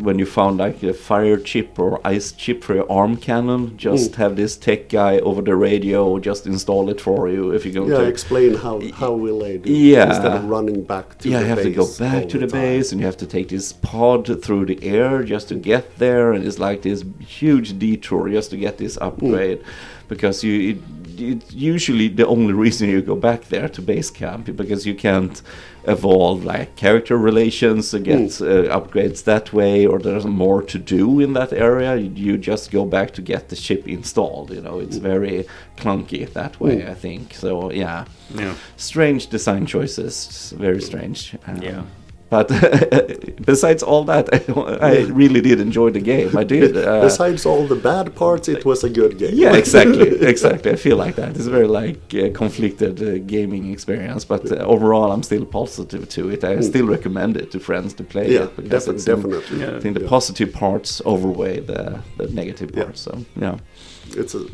when you found like a fire chip or ice chip for your arm cannon, just have this tech guy over the radio just install it for you if you go Yeah, to. explain how will I do it Yeah. instead of running back to Yeah, the you have base to go back all to the time. base, and you have to take this pod through the air just to get there, and it's like this huge detour just to get this upgrade, because it's usually the only reason you go back there to base camp, because you can't evolve like character relations to get upgrades that way, or there's more to do in that area. You just go back to get the ship installed. It's very clunky that way, I think. So yeah, strange design choices, very strange. Yeah. But besides all that, I really did enjoy the game. I did. Besides all the bad parts, it was a good game. Yeah, exactly. I feel like that. It's very like conflicted gaming experience, but overall, I'm still positive to it. I still recommend it to friends to play Yeah, it because it's definitely. Yeah. I think the positive parts overweigh the negative Yeah. parts. So yeah, It's a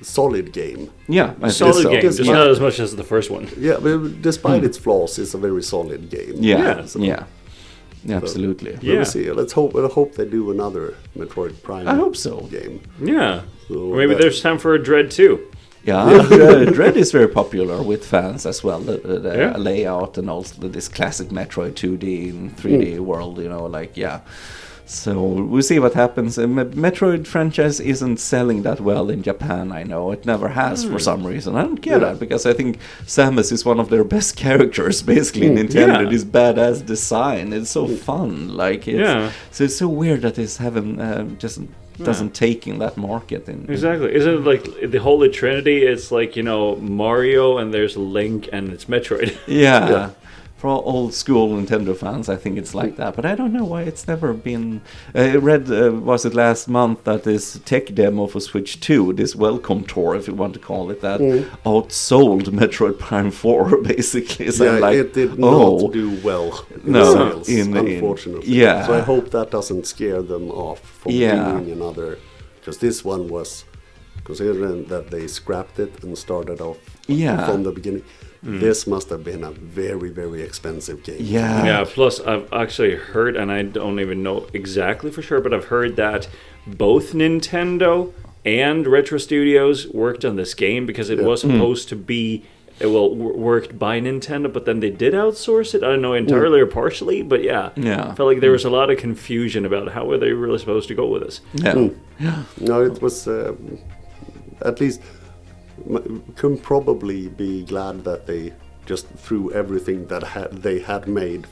solid game. yeah, I think Solid so. game, just Yeah. not as much as the first one. Yeah, but despite its flaws, it's a very solid game. Yeah, Yeah. yeah, absolutely. Yeah. Let's see. Let's hope. I hope they do another Metroid Prime. I hope so. Game. Yeah. So Or maybe that- there's time for a Dread too. Yeah, Dread is very popular with fans as well. The Yeah. layout and also this classic Metroid 2D and 3D world, So we'll see what happens. Metroid franchise isn't selling that well in Japan, I know. It never has for some reason. I don't get that, because I think Samus is one of their best characters, basically, in Nintendo. Yeah. This badass design. It's so fun. So it's so weird that this just doesn't take in that market. Exactly. Isn't it like the Holy Trinity? It's like, Mario and there's Link and it's Metroid. Yeah. For all old school Nintendo fans, I think it's like that. But I don't know why it's never been. I read, was it last month, that this tech demo for Switch 2, this welcome tour, if you want to call it that, outsold Metroid Prime 4, basically. So Yeah, I'm like, it did not do well in No, sales, in- unfortunately. yeah. So I hope that doesn't scare them off from doing another. Because this one was, considering that they scrapped it and started off from the beginning, this must have been a very, very expensive game. Yeah. Yeah, plus I've actually heard, and I don't even know exactly for sure, but I've heard that both Nintendo and Retro Studios worked on this game because it was supposed to be, worked by Nintendo, but then they did outsource it. I don't know entirely or partially, but yeah. Yeah. I felt like there was a lot of confusion about how were they really supposed to go with this. Yeah. No, it was, at least, can probably be glad that they just threw everything that they had made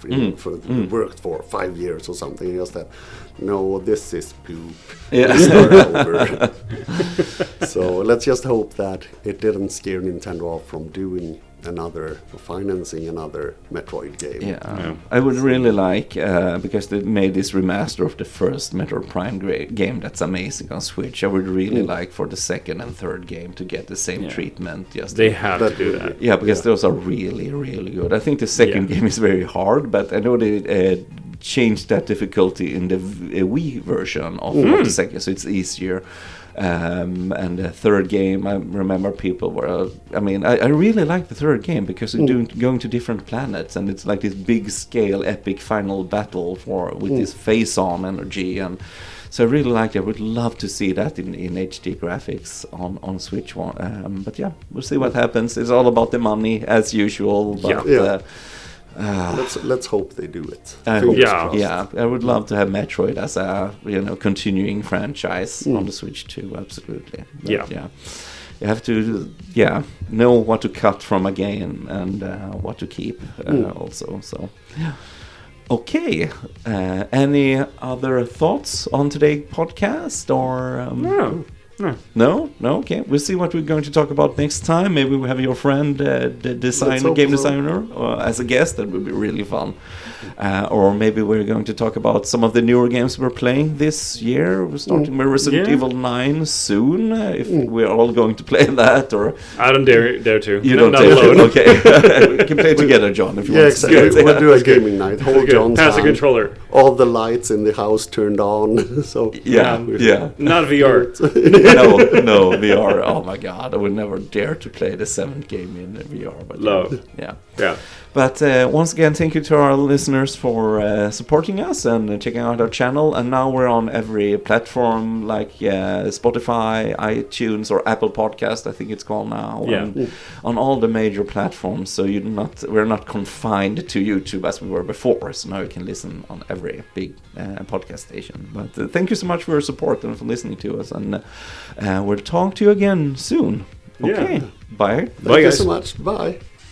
worked for 5 years or something. Just that, no, this is poop. Yeah. Start over. So let's just hope that it didn't scare Nintendo off from doing financing another Metroid game. Yeah, I would really like, because they made this remaster of the first Metroid Prime game that's amazing on Switch. I would really like for the second and third game to get the same treatment. They have to do that. Yeah, because those are really, really good. I think the second game is very hard, but I know they changed that difficulty in the Wii version of the second, so it's easier. And the third game, I remember people were. I really like the third game because you're going to different planets, and it's like this big scale, epic final battle with this face-on energy, and so I really like it. I would love to see that in HD graphics on Switch One. But yeah, we'll see what happens. It's all about the money as usual. But, Let's hope they do it. I Fingers hope, crossed. yeah, I would love to have Metroid as a continuing franchise on the Switch too. Absolutely. But, yeah. You have to know what to cut from a game and what to keep also. So yeah. Okay. Any other thoughts on today's podcast or? No. No, okay. We'll see what we're going to talk about next time. Maybe we have your friend, the game designer, as a guest. That would be really fun. Or maybe we're going to talk about some of the newer games we're playing this year. We're starting with Resident Evil 9 soon. If we're all going to play that, or I don't dare to. You don't not dare alone. to. Okay, we can play together, John. If you want exactly. to. We'll do a gaming night. Hold John's Pass the hand. controller. All the lights in the house turned on. So Yeah. Not VR. No, VR. Oh my God, I would never dare to play the 7th game in VR. But yeah. But once again, thank you to our listeners for supporting us and checking out our channel. And now we're on every platform like Spotify, iTunes, or Apple Podcast, I think it's called now. Yeah. And on all the major platforms, so we're not confined to YouTube as we were before. So now you can listen on every big podcast station. But thank you so much for your support and for listening to us. And we'll talk to you again soon. Okay. Yeah. Bye. Thank you so much. Bye.